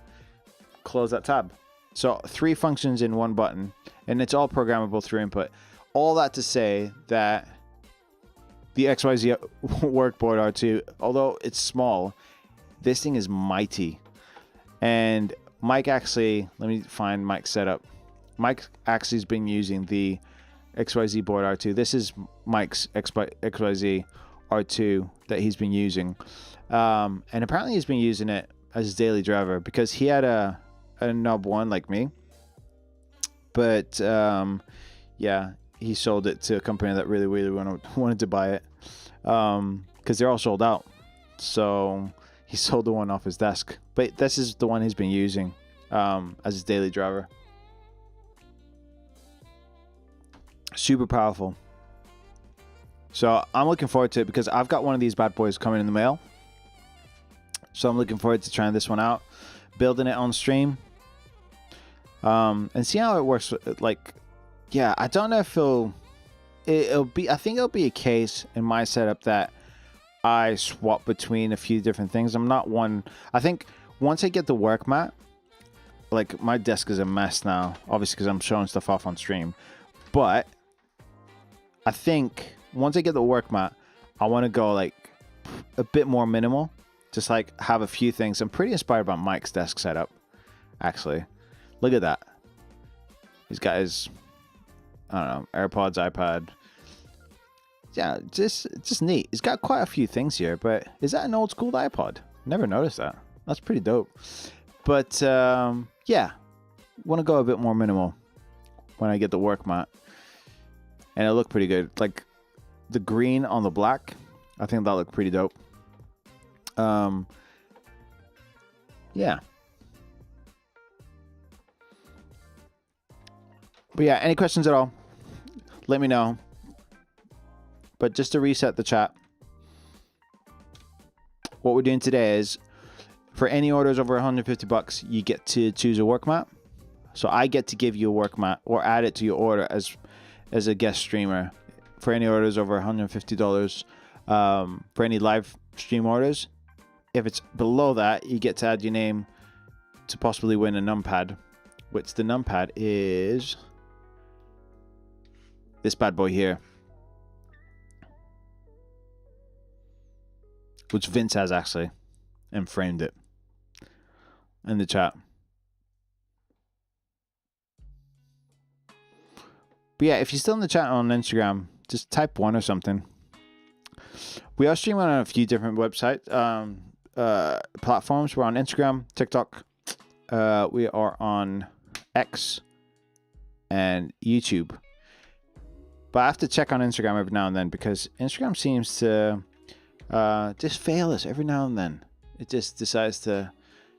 close that tab. So 3 functions in one button, and it's all programmable through Input. All that to say that the XYZ Workboard R2, although it's small, this thing is mighty. And Mike actually, let me find Mike's setup. Mike actually has been using the XYZ Board R2. This is Mike's XYZ R2 that he's been using. And apparently he's been using it as his daily driver because he had a Knob 1 like me. But yeah, he sold it to a company that really wanted to buy it because they're all sold out. So he sold the one off his desk. But this is the one he's been using as his daily driver. Super powerful. So I'm looking forward to it because I've got one of these bad boys coming in the mail. So I'm looking forward to trying this one out, building it on stream, and see how it works. Yeah, I don't know if it'll be. I think it'll be a case in my setup that I swap between a few different things. I'm not one. I think once I get the work mat, my desk is a mess now, obviously because I'm showing stuff off on stream. But I think once I get the work mat, I want to go a bit more minimal. Just have a few things. I'm pretty inspired by Mike's desk setup, actually. Look at that. He's got his I don't know, AirPods, iPad. Yeah, just neat. It's got quite a few things here, but is that an old school iPod? Never noticed that. That's pretty dope. But yeah, want to go a bit more minimal when I get the work mat, and it looked pretty good. Like the green on the black, I think that looked pretty dope. Yeah. But yeah, any questions at all, let me know. But just to reset the chat, what we're doing today is for any orders over $150, you get to choose a work mat. So I get to give you a work mat or add it to your order as a guest streamer for any orders over $150. For any live stream orders, if it's below that, you get to add your name to possibly win a numpad, which the numpad is this bad boy here, which Vince has actually, and framed it in the chat. But yeah, if you're still in the chat on Instagram, just type 1 or something. We are streaming on a few different website platforms. We're on Instagram, TikTok. We are on X and YouTube. But I have to check on Instagram every now and then because Instagram seems to just fail us every now and then. It just decides to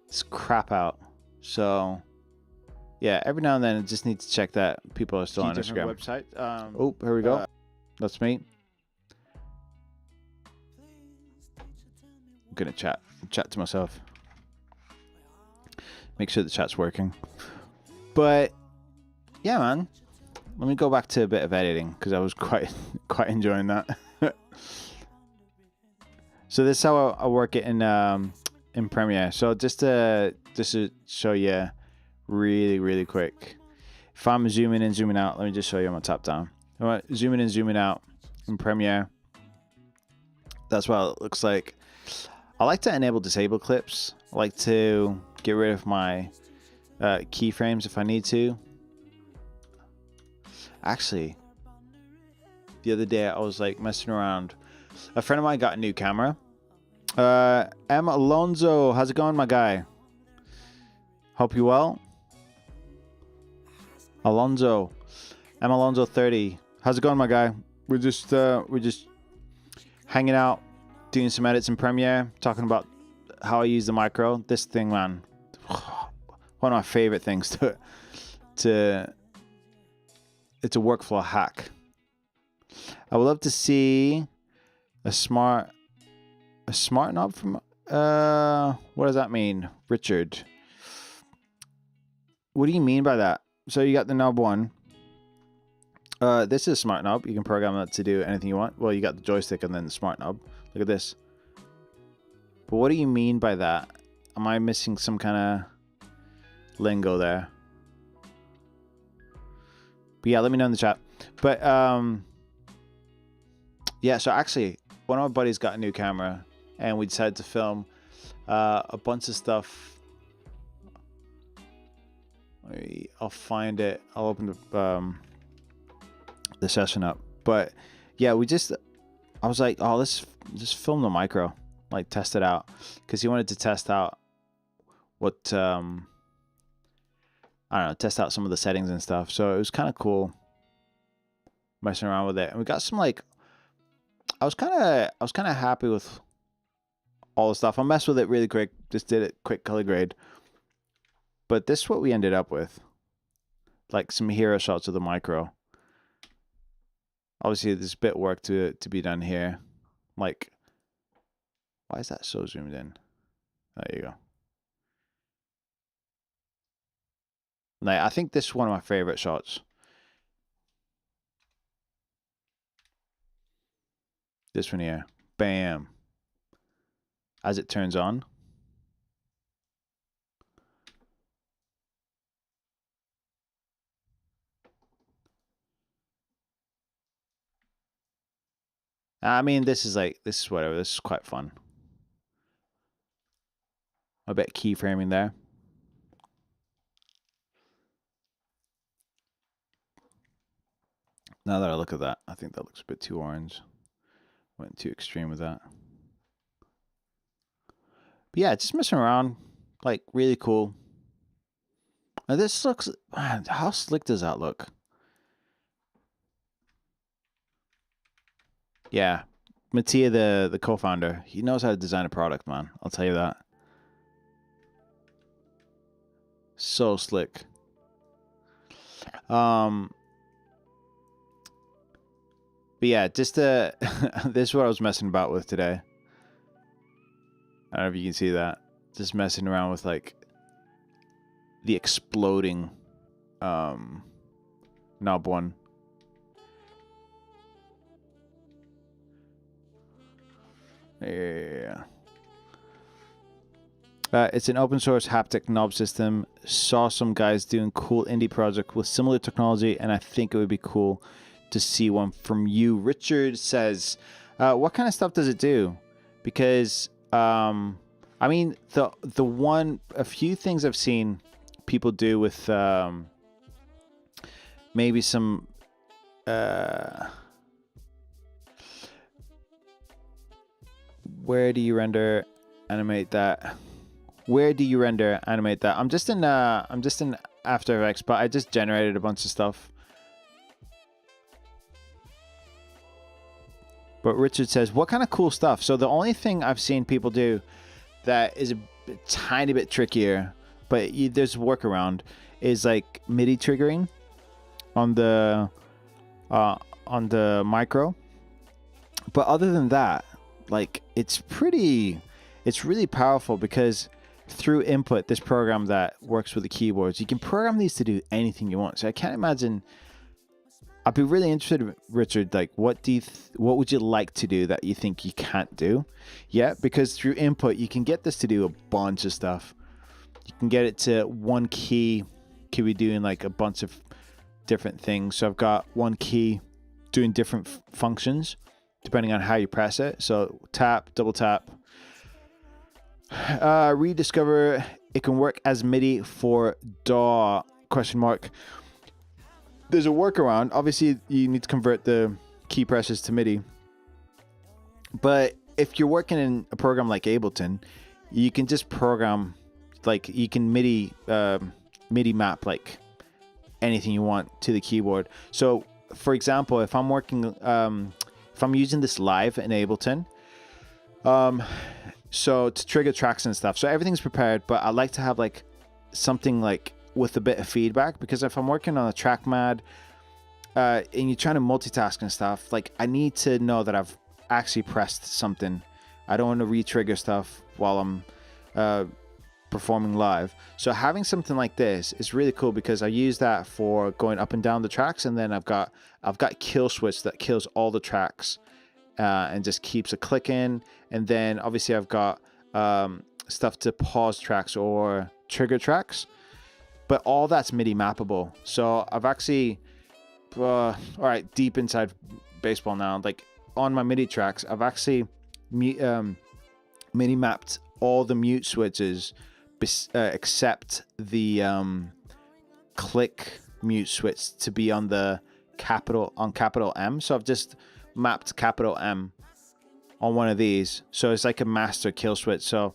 just crap out. So yeah, every now and then it just needs to check that people are still on Instagram. Website. Oh, here we go. That's me. I'm gonna chat to myself. Make sure the chat's working. But yeah, man. Let me go back to a bit of editing because I was quite enjoying that. So this is how I work it in Premiere. So just to show you really quick. If I'm zooming in, zooming out, let me just show you on my tap down. I'm zooming in, zooming out in Premiere. That's what it looks like. I like to enable disable clips. I like to get rid of my keyframes if I need to. Actually, the other day I was like messing around. A friend of mine got a new camera. M. Alonso, how's it going, my guy? Hope you well. Alonso, M. Alonso 30. How's it going, my guy? We're just hanging out, doing some edits in Premiere, talking about how I use the micro. This thing, man, one of my favorite things to. It's a workflow hack. I would love to see a smart knob from what does that mean, Richard? What do you mean by that? So you got the knob 1. This is a smart knob. You can program that to do anything you want. Well, you got the joystick and then the smart knob. Look at this. But what do you mean by that? Am I missing some kind of lingo there? But yeah, let me know in the chat. But yeah, so actually, one of my buddies got a new camera, and we decided to film a bunch of stuff. I'll find it. I'll open the session up. But yeah, I was like, oh, let's just film the micro, like test it out, because he wanted to test out what I don't know, test out some of the settings and stuff. So it was kind of cool messing around with it. And we got some like, I was kind of happy with all the stuff. I messed with it really quick, just did it quick color grade. But this is what we ended up with. Like some hero shots of the micro. Obviously there's a bit of work to be done here. Like, why is that so zoomed in? There you go. Like, I think this is one of my favorite shots. This one here. Bam. As it turns on. I mean, this is whatever. This is quite fun. A bit keyframing there. Now that I look at that, I think that looks a bit too orange. Went too extreme with that. But yeah, just messing around, like really cool. Now this looks, man, how slick does that look? Yeah, Mattia, the co-founder, he knows how to design a product, man. I'll tell you that. So slick. But yeah, just this is what I was messing about with today. I don't know if you can see that. Just messing around with like the exploding knob one. Yeah. It's an open source haptic knob system. Saw some guys doing cool indie project with similar technology, and I think it would be cool to see one from you. Richard says, what kind of stuff does it do? Because I mean, a few things I've seen people do with maybe some where do you render animate that? Where do you render animate that? I'm just in After Effects, but I just generated a bunch of stuff. But Richard says, what kind of cool stuff? So the only thing I've seen people do that is a tiny bit trickier, but there's a workaround, is like MIDI triggering on the micro. But other than that, like it's really powerful because through input, this program that works with the keyboards, you can program these to do anything you want. So I can't imagine. I'd be really interested, Richard, like what would you like to do that you think you can't do? Yeah, because through input, you can get this to do a bunch of stuff. You can get it to one key could be doing like a bunch of different things. So I've got one key doing different functions depending on how you press it. So tap, double tap. Rediscover, it can work as MIDI for DAW, ? There's a workaround. Obviously, you need to convert the key presses to MIDI. But if you're working in a program like Ableton, you can just program, like you can MIDI map like anything you want to the keyboard. So, for example, if I'm working, if I'm using this live in Ableton, so to trigger tracks and stuff, so everything's prepared, but I like to have like something like with a bit of feedback, because if I'm working on a TrackMad and you're trying to multitask and stuff, like I need to know that I've actually pressed something. I don't want to re-trigger stuff while I'm performing live. So having something like this is really cool because I use that for going up and down the tracks, and then I've got kill switch that kills all the tracks and just keeps a clicking. And then obviously I've got stuff to pause tracks or trigger tracks, but all that's MIDI mappable. So I've actually all right, deep inside baseball now, like on my MIDI tracks, I've actually MIDI mapped all the mute switches except the click mute switch to be on the capital M. So I've just mapped capital M on one of these, so it's like a master kill switch. So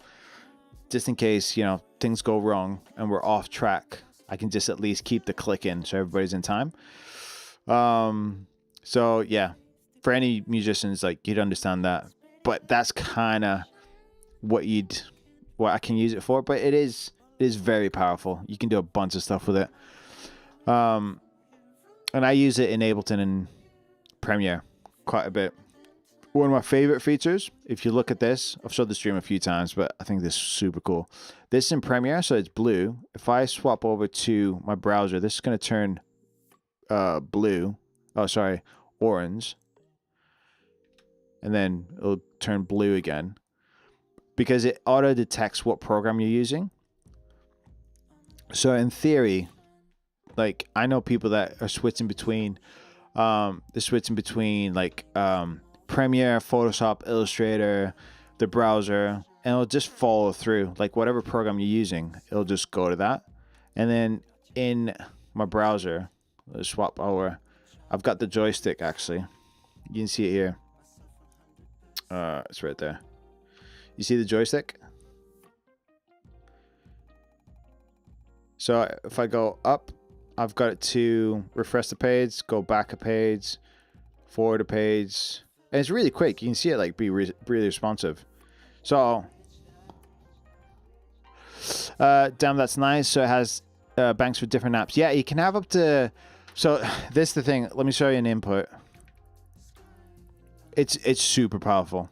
just in case, you know, things go wrong and we're off track, I can just at least keep the click in so everybody's in time. So yeah, for any musicians, like you'd understand that, but that's kind of what I can use it for. But it is very powerful. You can do a bunch of stuff with it. And I use it in Ableton and Premiere quite a bit. One of my favorite features, if you look at this, I've showed the stream a few times, but I think this is super cool. This is in Premiere, so it's blue. If I swap over to my browser, this is going to turn orange. And then it'll turn blue again, because it auto detects what program you're using. So in theory, like I know people that are switching between like Premiere, Photoshop, Illustrator, the browser, and it'll just follow through. Like whatever program you're using, it'll just go to that. And then in my browser, let's swap over. I've got the joystick actually. You can see it here. It's right there. You see the joystick? So if I go up, I've got it to refresh the page, go back a page, forward a page, and it's really quick. You can see it like be really responsive. So, damn, that's nice. So it has banks for different apps. Yeah, you can have up to. So this is the thing. Let me show you an input. It's super powerful.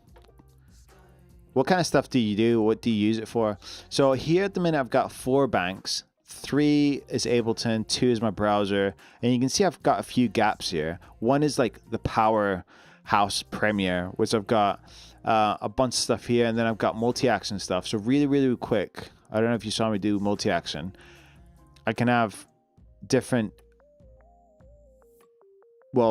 What kind of stuff do you do? What do you use it for? So here at the minute, I've got 4 banks. 3 is Ableton, 2 is my browser, and you can see I've got a few gaps here. One is like the Powerhouse Premiere, which I've got a bunch of stuff here, and then I've got multi-action stuff. So really quick, I don't know if you saw me do multi-action. I can have different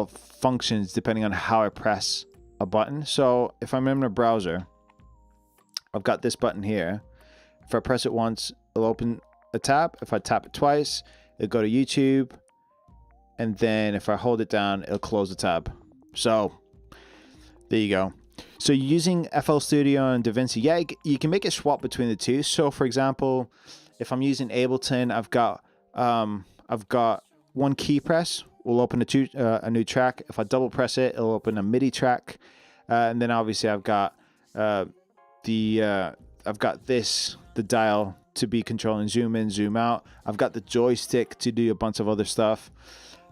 functions depending on how I press a button. So if I'm in a browser, I've got this button here. If I press it once, it'll open a tab. If I tap it twice, it'll go to YouTube, and then if I hold it down, it'll close the tab. So there you go. So using FL Studio and DaVinci, yeah, you can make it swap between the two. So for example, if I'm using Ableton, I've got one key press will open a new track. If I double press it, it'll open a MIDI track, and then obviously I've got the dial to be controlling zoom in, zoom out. I've got the joystick to do a bunch of other stuff.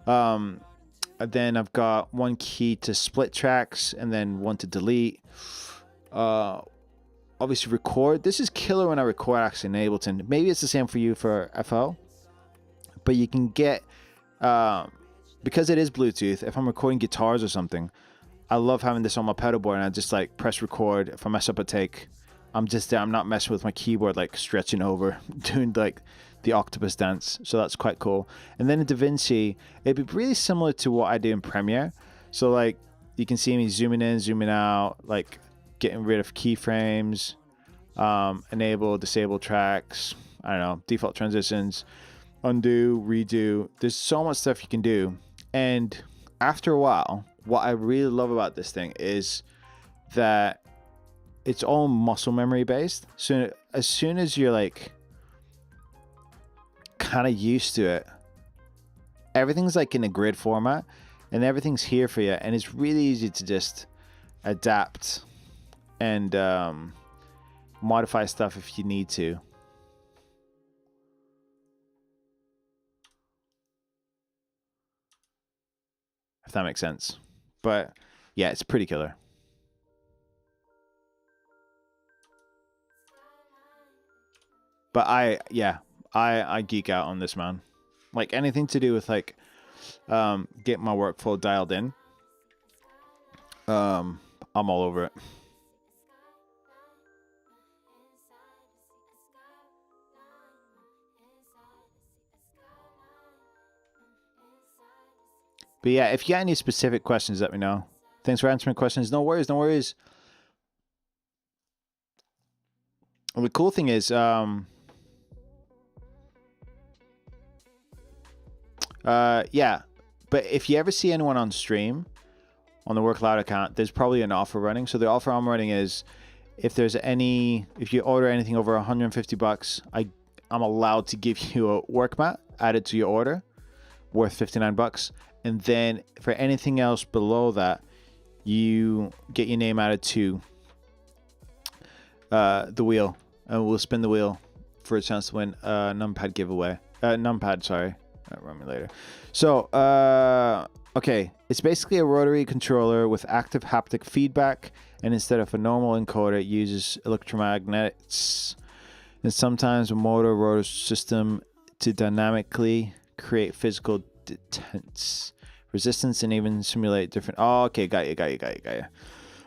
And then I've got one key to split tracks and then one to delete. Obviously record. This is killer when I record actually in Ableton. Maybe it's the same for you for FL, but you can get, because it is Bluetooth, if I'm recording guitars or something, I love having this on my pedal board and I just like press record. If I mess up a take, I'm just there. I'm not messing with my keyboard, like stretching over, doing like the octopus dance. So that's quite cool. And then in DaVinci, it'd be really similar to what I do in Premiere. So like you can see me zooming in, zooming out, like getting rid of keyframes, enable, disable tracks, I don't know, default transitions, undo, redo. There's so much stuff you can do. And after a while, what I really love about this thing is that it's all muscle memory based. So as soon as you're like kind of used to it, everything's like in a grid format and everything's here for you. And it's really easy to just adapt and modify stuff if you need to. If that makes sense. But yeah, it's pretty killer. But I geek out on this, man. Like anything to do with like get my workflow dialed in. I'm all over it. But yeah, if you got any specific questions, let me know. Thanks for answering questions. No worries, no worries. And the cool thing is, yeah, but if you ever see anyone on stream on the Work Loud account, there's probably an offer running. So the offer I'm running is if you order anything over $150, I'm allowed to give you a work mat added to your order worth $59. And then for anything else below that, you get your name added to the wheel, and we'll spin the wheel for a chance to win a numpad giveaway. Sorry. Run me later. So, okay, it's basically a rotary controller with active haptic feedback, and instead of a normal encoder, it uses electromagnets and sometimes a motor rotor system to dynamically create physical detents, resistance, and even simulate different. Oh, okay, got you.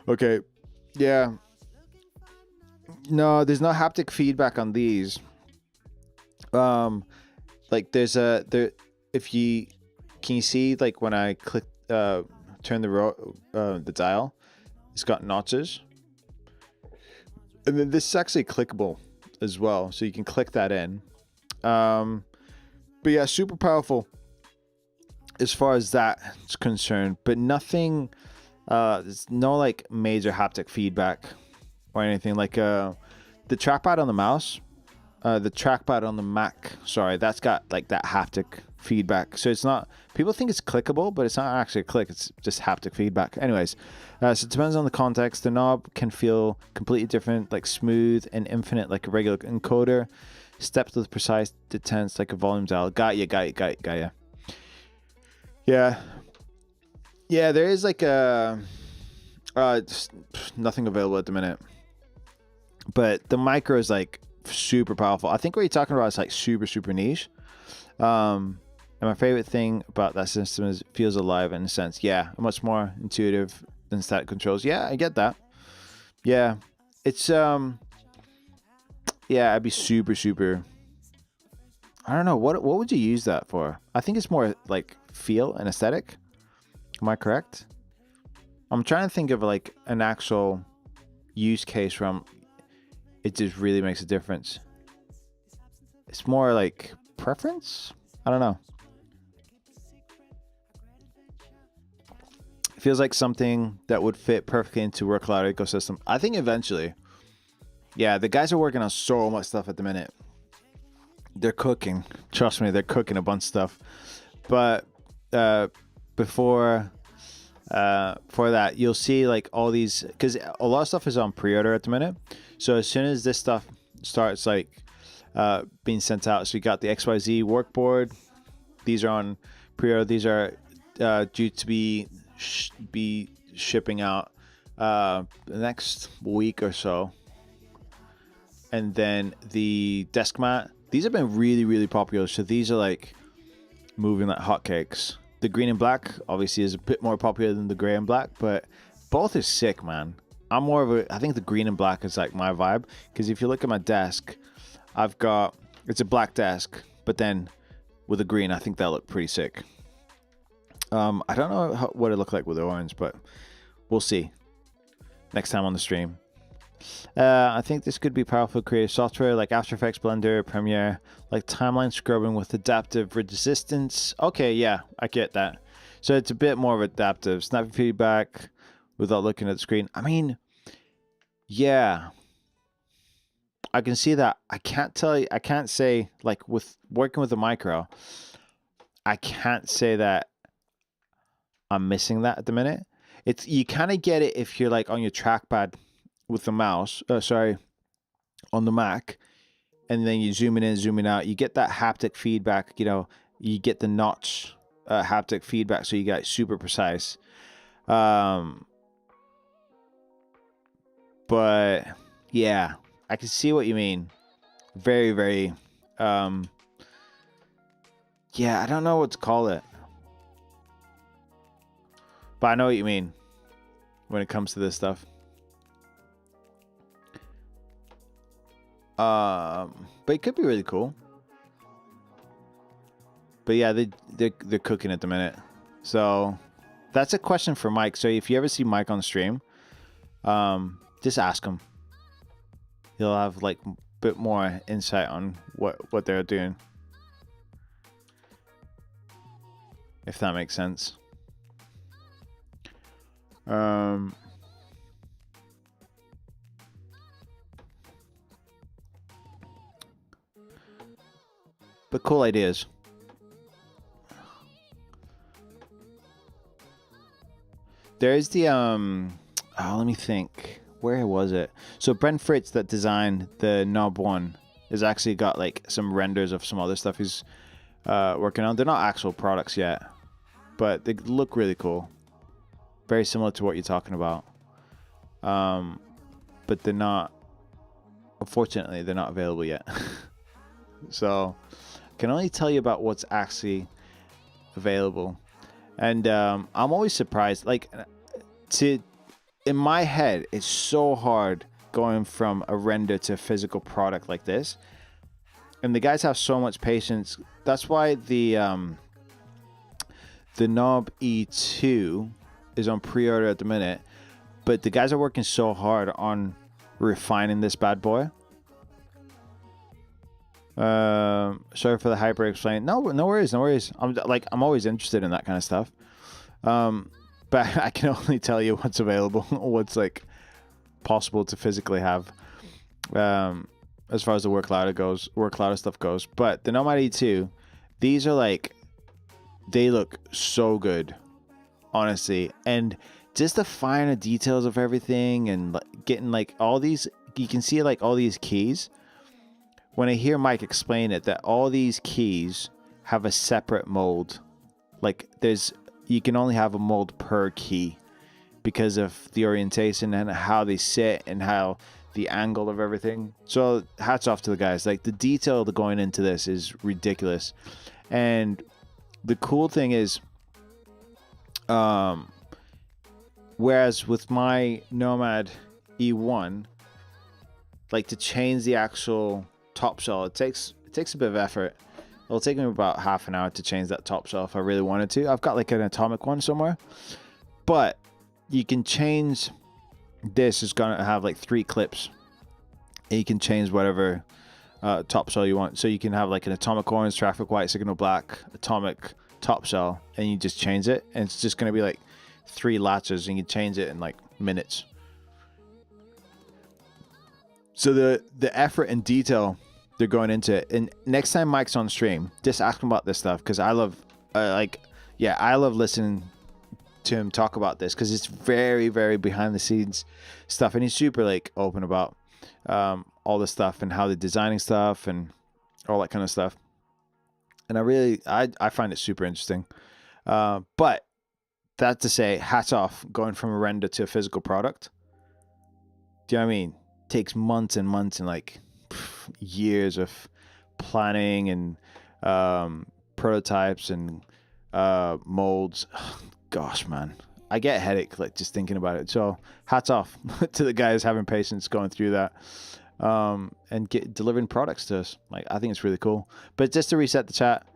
Okay, yeah. No, there's no haptic feedback on these. Like there's if you can you see like when I click turn the dial, it's got notches, and then this is actually clickable as well, so you can click that in. But yeah, super powerful. as far as that's concerned, but nothing. There's no like major haptic feedback or anything. Like the trackpad on the mouse, the trackpad on the Mac. Sorry, that's got like that haptic feedback. So it's not. People think it's clickable, but it's not actually a click. It's just haptic feedback. Anyways, so it depends on the context. The knob can feel completely different, like smooth and infinite, like a regular encoder. Steps with precise detents, like a volume dial. Got you. Yeah. Yeah, there is like just nothing available at the minute. But the micro is like super powerful. I think what you're talking about is like super niche. And my favorite thing about that system is it feels alive in a sense. Yeah, much more intuitive than static controls. Yeah, I get that. Yeah, it's yeah, I'd be super. I don't know what would you use that for? I think it's more like feel and aesthetic. Am I correct? I'm trying to think of like an actual use case from it just really makes a difference. It's more like preference? I don't know. It feels like something that would fit perfectly into Workloud ecosystem. I think eventually. Yeah, the guys are working on so much stuff at the minute. They're cooking. Trust me, they're cooking a bunch of stuff. But before for that, you'll see like all these, because a lot of stuff is on pre-order at the minute. So as soon as this stuff starts like being sent out, so you got the XYZ workboard. These are on pre-order. These are due to be shipping out the next week or so. And then the desk mat. These have been really popular. So these are like moving like hotcakes. The green and black obviously is a bit more popular than the gray and black, but both are sick, man. I'm more of a, I think the green and black is like my vibe, because if you look at my desk, I've got, it's a black desk, but then with a green, I think that'll look pretty sick. I don't know what it looked like with the orange, but we'll see next time on the stream. I think this could be powerful creative software like After Effects, Blender, Premiere, like timeline scrubbing with adaptive resistance. Okay, yeah, I get that. So it's a bit more of adaptive. Snap feedback without looking at the screen. I mean, yeah, I can see that. I can't tell you, I can't say, like with working with the micro, I can't say that I'm missing that at the minute. It's, you kind of get it if you're like on your trackpad with the mouse, on the Mac, and then you zoom in, zooming out, you get that haptic feedback, you know, you get the notch haptic feedback, so you get super precise. But yeah, I can see what you mean. Very, yeah, I don't know what to call it, but I know what you mean when it comes to this stuff. But it could be really cool. But yeah, they're cooking at the minute. So that's a question for Mike. So if you ever see Mike on stream, just ask him. He'll have like a bit more insight on what they're doing. If that makes sense. But cool ideas. There's the let me think. Where was it? So Brent Fritz that designed the Knob One has actually got like some renders of some other stuff he's working on. They're not actual products yet, but they look really cool. Very similar to what you're talking about. But they're not, unfortunately, they're not available yet. So can only tell you about what's actually available. And I'm always surprised, like, in my head, it's so hard going from a render to a physical product like this. And the guys have so much patience. That's why the Knob E2 is on pre-order at the minute. But the guys are working so hard on refining this bad boy. Sorry for the hyper explain. No worries, no worries. I'm always interested in that kind of stuff. But I can only tell you what's available, what's like possible to physically have. As far as the work louder stuff goes. But the Nomad E2, these are like, they look so good, honestly. And just the finer details of everything and getting like all these, you can see like all these keys. When I hear Mike explain it, that all these keys have a separate mold. Like you can only have a mold per key because of the orientation and how they sit and how the angle of everything. So hats off to the guys. Like the detail going into this is ridiculous. And the cool thing is, whereas with my Nomad E1, like to change the actual top shell, it takes a bit of effort. It'll take me about half an hour to change that top shell if I really wanted to. I've got like an atomic one somewhere, but you can change. This is gonna have like 3 clips, and you can change whatever top shell you want. So you can have like an atomic orange, traffic white, signal black, atomic top shell, and you just change it, and it's just gonna be like 3 latches, and you can change it in like minutes. So the effort and detail they're going into it. And next time Mike's on stream, just ask him about this stuff, because I love I love listening to him talk about this, because it's very, very behind the scenes stuff, and he's super like open about all the stuff and how they're designing stuff and all that kind of stuff. And I find it super interesting. But that to say, hats off going from a render to a physical product. Do you know what I mean? Takes months and months and like years of planning and prototypes and molds. Gosh, man, I get a headache like just thinking about it. So hats off to the guys having patience going through that and delivering products to us. Like, I think it's really cool. But just to reset the chat,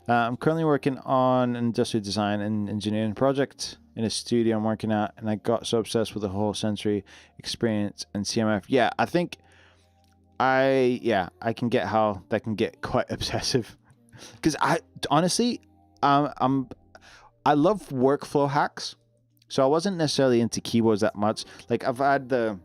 I'm currently working on an industrial design and engineering project in a studio I'm working at, and I got so obsessed with the whole sensory experience and CMF. Yeah, I think I can get how that can get quite obsessive, because I honestly I love workflow hacks. So I wasn't necessarily into keyboards that much. Like, I've had the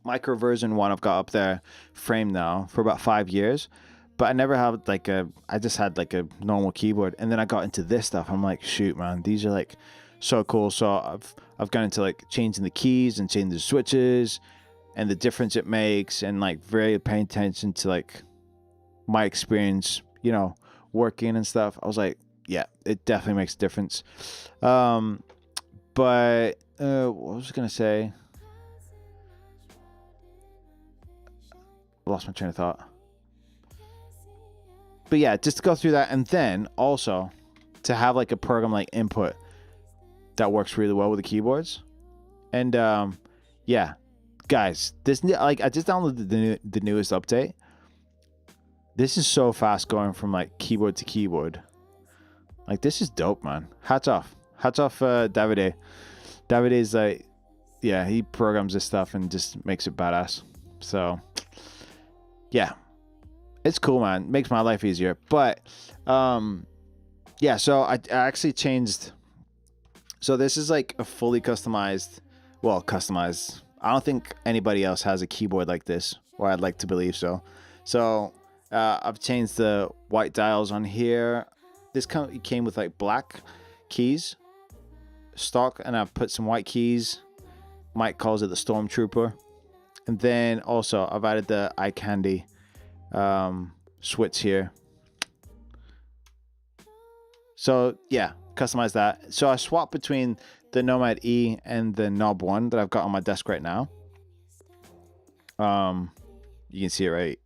micro version one I've got up there framed now for about 5 years, but I never had like I just had like a normal keyboard. And then I got into this stuff. I'm like, shoot, man, these are like so cool. So I've gone into like changing the keys and changing the switches and the difference it makes, and like very paying attention to like my experience, you know, working and stuff. I was like, yeah, it definitely makes a difference. But what was I gonna say? Lost my train of thought. But yeah, just to go through that, and then also to have like a program like Input that works really well with the keyboards. And yeah, guys, this, like, I just downloaded the newest update. This is so fast going from like keyboard to keyboard. Like, this is dope, man. Hats off, Davide. Davide is like, yeah, he programs this stuff and just makes it badass. So yeah, it's cool, man. Makes my life easier. But yeah, so I actually changed. So this is like a fully customized. I don't think anybody else has a keyboard like this, or I'd like to believe so. So I've changed the white dials on here. This came with like black keys stock, and I've put some white keys. Mike calls it the Stormtrooper. And then also I've added the eye candy switch here. So yeah, customize that. So I swapped between the Nomad E and the Knob 1 that I've got on my desk right now. You can see it right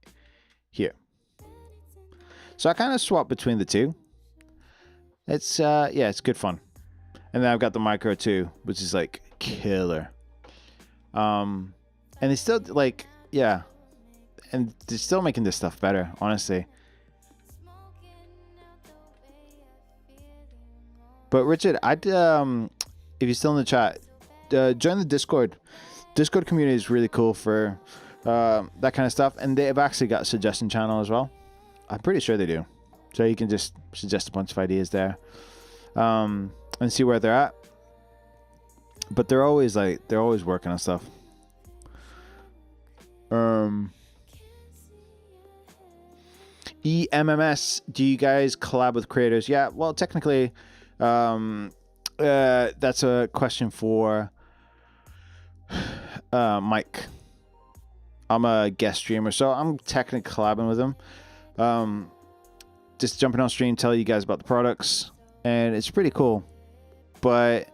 here. So I kind of swapped between the two. It's yeah, it's good fun. And then I've got the Micro 2, which is like killer. And they still like, yeah, and they're still making this stuff better, honestly. But Richard, I'd if you're still in the chat, join the Discord. Discord community is really cool for that kind of stuff, and they've actually got a suggestion channel as well. I'm pretty sure they do. So you can just suggest a bunch of ideas there, and see where they're at. But they're always working on stuff. EMMS, do you guys collab with creators? Yeah, well, technically, that's a question for Mike. I'm a guest streamer, so I'm technically collabing with him. Just jumping on stream, tell you guys about the products, and it's pretty cool. But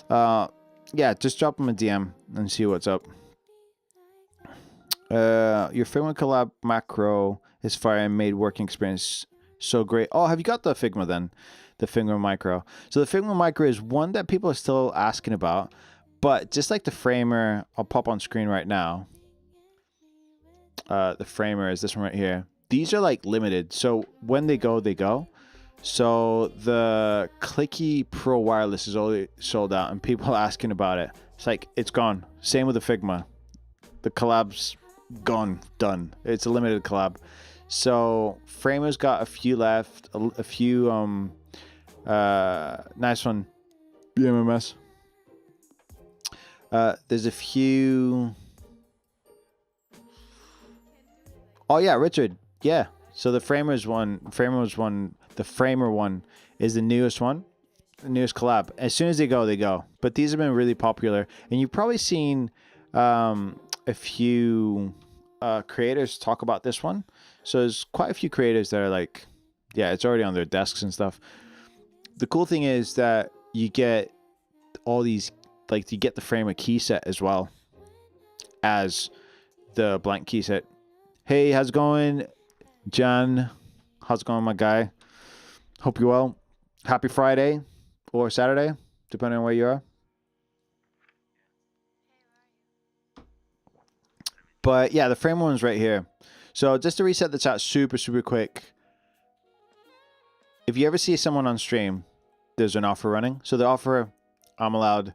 yeah, just drop him a DM and see what's up. Your Figma collab macro is fire and made working experience so great. Oh, have you got the Figma then? The Figma micro. So the Figma micro is one that people are still asking about, but just like the Framer, I'll pop on screen right now. The Framer is this one right here. These are like limited, so when they go, they go. So the Clicky Pro Wireless is already sold out, and people are asking about it. It's like it's gone. Same with the Figma. The collab's gone, done. It's a limited collab. So Framer's got a few left, a few nice one, BMMS. There's a few. Oh yeah, Richard. Yeah. So the Framer one is the newest one, the newest collab. As soon as they go, they go. But these have been really popular, and you've probably seen a few creators talk about this one. So there's quite a few creators that are like, yeah, it's already on their desks and stuff. The cool thing is that you get all these, like, you get the Framer key set as well as the blank key set. Hey, how's it going, John? How's it going, my guy? Hope you're well. Happy Friday or Saturday, depending on where you are. But yeah, the Framer one's right here. So just to reset the chat super quick. If you ever see someone on stream, there's an offer running. So the offer, I'm allowed,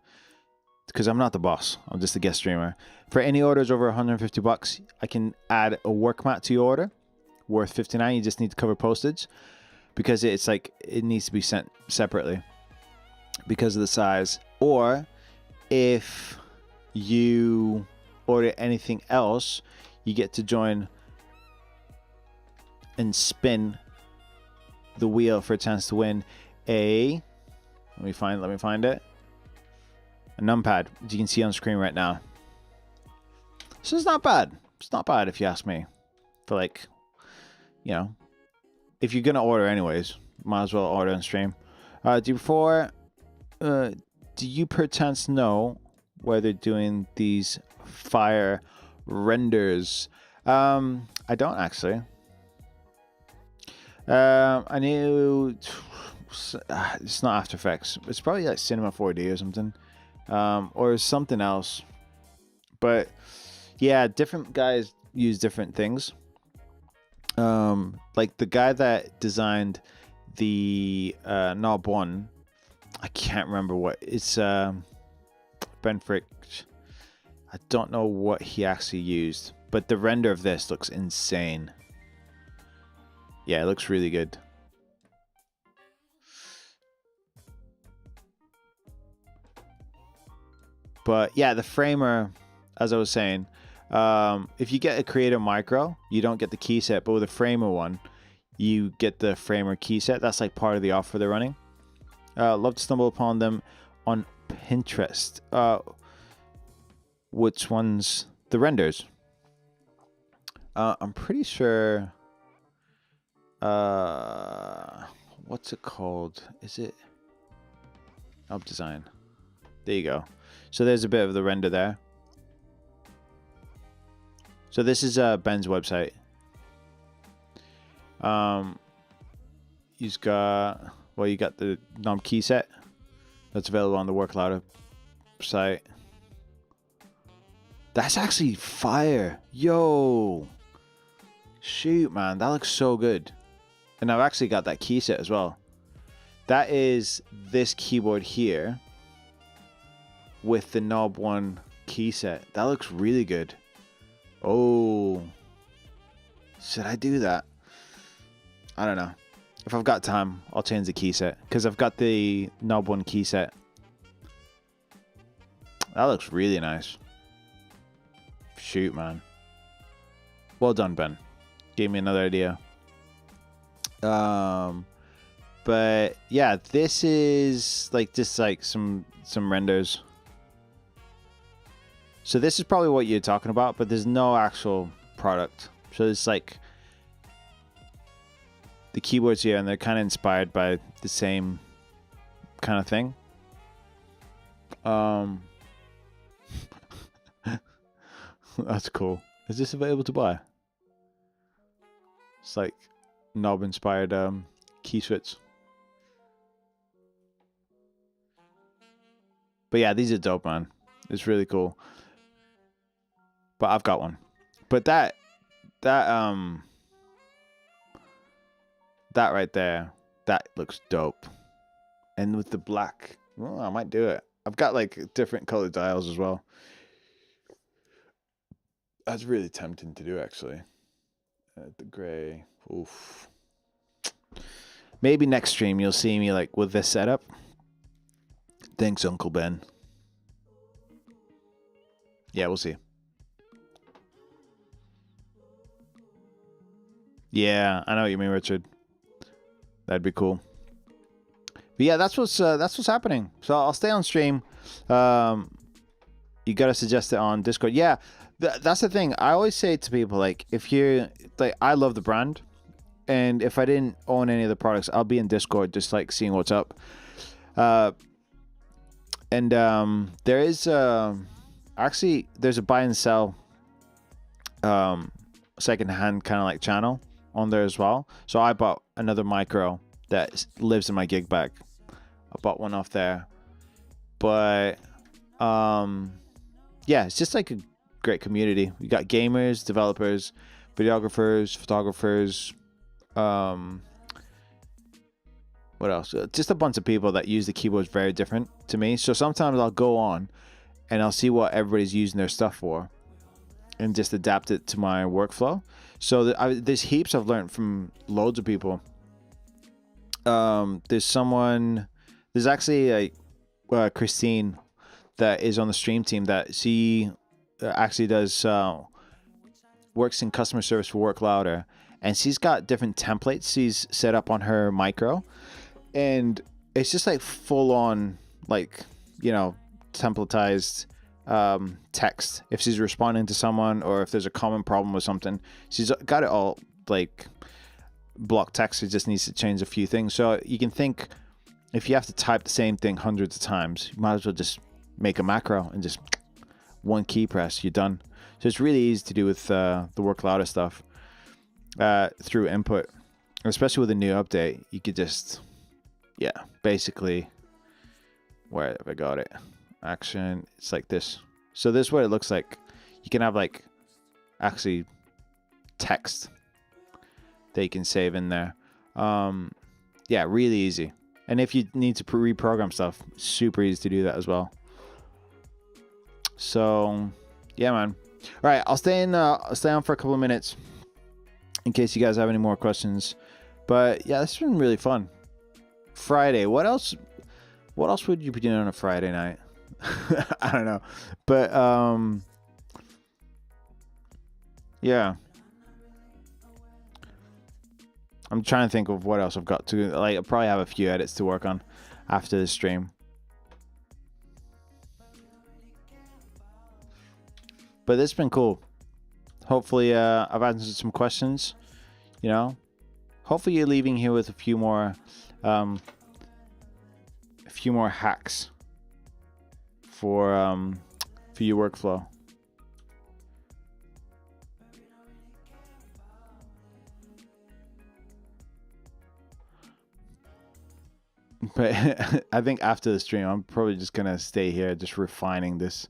because I'm not the boss, I'm just a guest streamer. For any orders over 150 bucks, I can add a work mat to your order worth 59. You just need to cover postage, because it's like it needs to be sent separately because of the size. Or if you order anything else, you get to join and spin the wheel for a chance to win a, let me find it, a numpad, as you can see on screen right now. So it's not bad. It's not bad if you ask me. For, like, you know, if you're gonna order anyways, might as well order on stream. Do you perchance know where they're doing these fire renders? I don't actually. I knew it's not After Effects. It's probably like Cinema 4D or something, or something else. But yeah, different guys use different things. Like the guy that designed the Knob One, I can't remember what it's. Ben Frick. I don't know what he actually used, but the render of this looks insane. Yeah, it looks really good. But yeah, the Framer, as I was saying, if you get a Creator Micro, you don't get the key set, but with a Framer one, you get the Framer key set. That's like part of the offer they're running. Love to stumble upon them on Pinterest. Which ones? The renders. I'm pretty sure. What's it called? Is it Up Design? There you go. So there's a bit of the render there. So this is Ben's website. You got the knob key set that's available on the Work Louder site. That's actually fire. Yo. Shoot, man. That looks so good. And I've actually got that key set as well. That is this keyboard here with the Knob One key set. That looks really good. Oh. Should I do that? I don't know. If I've got time, I'll change the key set because I've got the Knob One key set. That looks really nice. Shoot, man. Well done, Ben. Gave me another idea. But yeah, this is like just like some renders. So this is probably what you're talking about, but there's no actual product. So it's like the keyboards here, and they're kind of inspired by the same kind of thing. That's cool. Is this available to buy? It's like knob inspired key switch. But yeah, these are dope, man. It's really cool. But I've got one. But that right there, that looks dope. And with the black, well, I might do it. I've got like different colored dials as well. That's really tempting to do, actually. The gray. Oof. Maybe next stream you'll see me like with this setup. Thanks, Uncle Ben. Yeah, we'll see. Yeah, I know what you mean, Richard. That'd be cool. But yeah, that's what's happening. So I'll stay on stream. You gotta suggest it on Discord. Yeah, that's the thing. I always say to people, like, if you're like, I love the brand, and if I didn't own any of the products, I'll be in Discord just like seeing what's up. And there is actually there's a buy and sell secondhand kind of like channel on there as well. So I bought another micro that lives in my gig bag. I bought one off there. But yeah, it's just like a great community. We got gamers, developers, videographers, photographers, what else? Just a bunch of people that use the keyboards very different to me. So sometimes I'll go on and I'll see what everybody's using their stuff for and just adapt it to my workflow. So there's heaps I've learned from loads of people. There's actually Christine that is on the stream team that she actually does works in customer service for Work Louder, and she's got different templates she's set up on her micro, and it's just like full on, like, you know, templatized text. If she's responding to someone or if there's a common problem with something, she's got it all like block text. It just needs to change a few things. So you can think, if you have to type the same thing hundreds of times, you might as well just make a macro and just one key press, you're done. So it's really easy to do with the Work Louder stuff through input, especially with a new update. You could just, yeah, basically, where have I got it? Action, it's like this. So this is what it looks like. You can have like actually text that you can save in there. Yeah, really easy. And if you need to reprogram stuff, super easy to do that as well. So yeah, man. All right, I'll stay on for a couple of minutes in case you guys have any more questions. But yeah, this has been really fun. Friday. What else would you be doing on a Friday night? I don't know. But yeah. I'm trying to think of what else I've got to, like, I'll probably have a few edits to work on after the stream. But it's been cool. Hopefully I've answered some questions, you know. Hopefully you're leaving here with a few more hacks for your workflow. But I think after the stream, I'm probably just gonna stay here, just refining this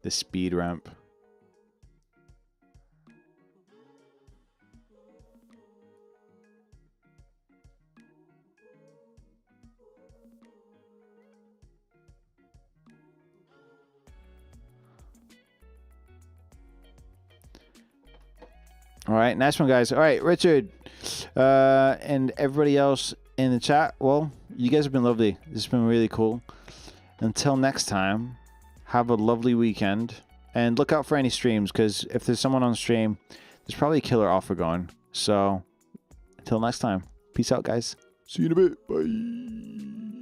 speed ramp. All right, nice one, guys. All right, Richard, And everybody else in the chat, well, you guys have been lovely. This has been really cool. Until next time, have a lovely weekend. And look out for any streams, because if there's someone on stream, there's probably a killer offer going. So, until next time, peace out, guys. See you in a bit. Bye.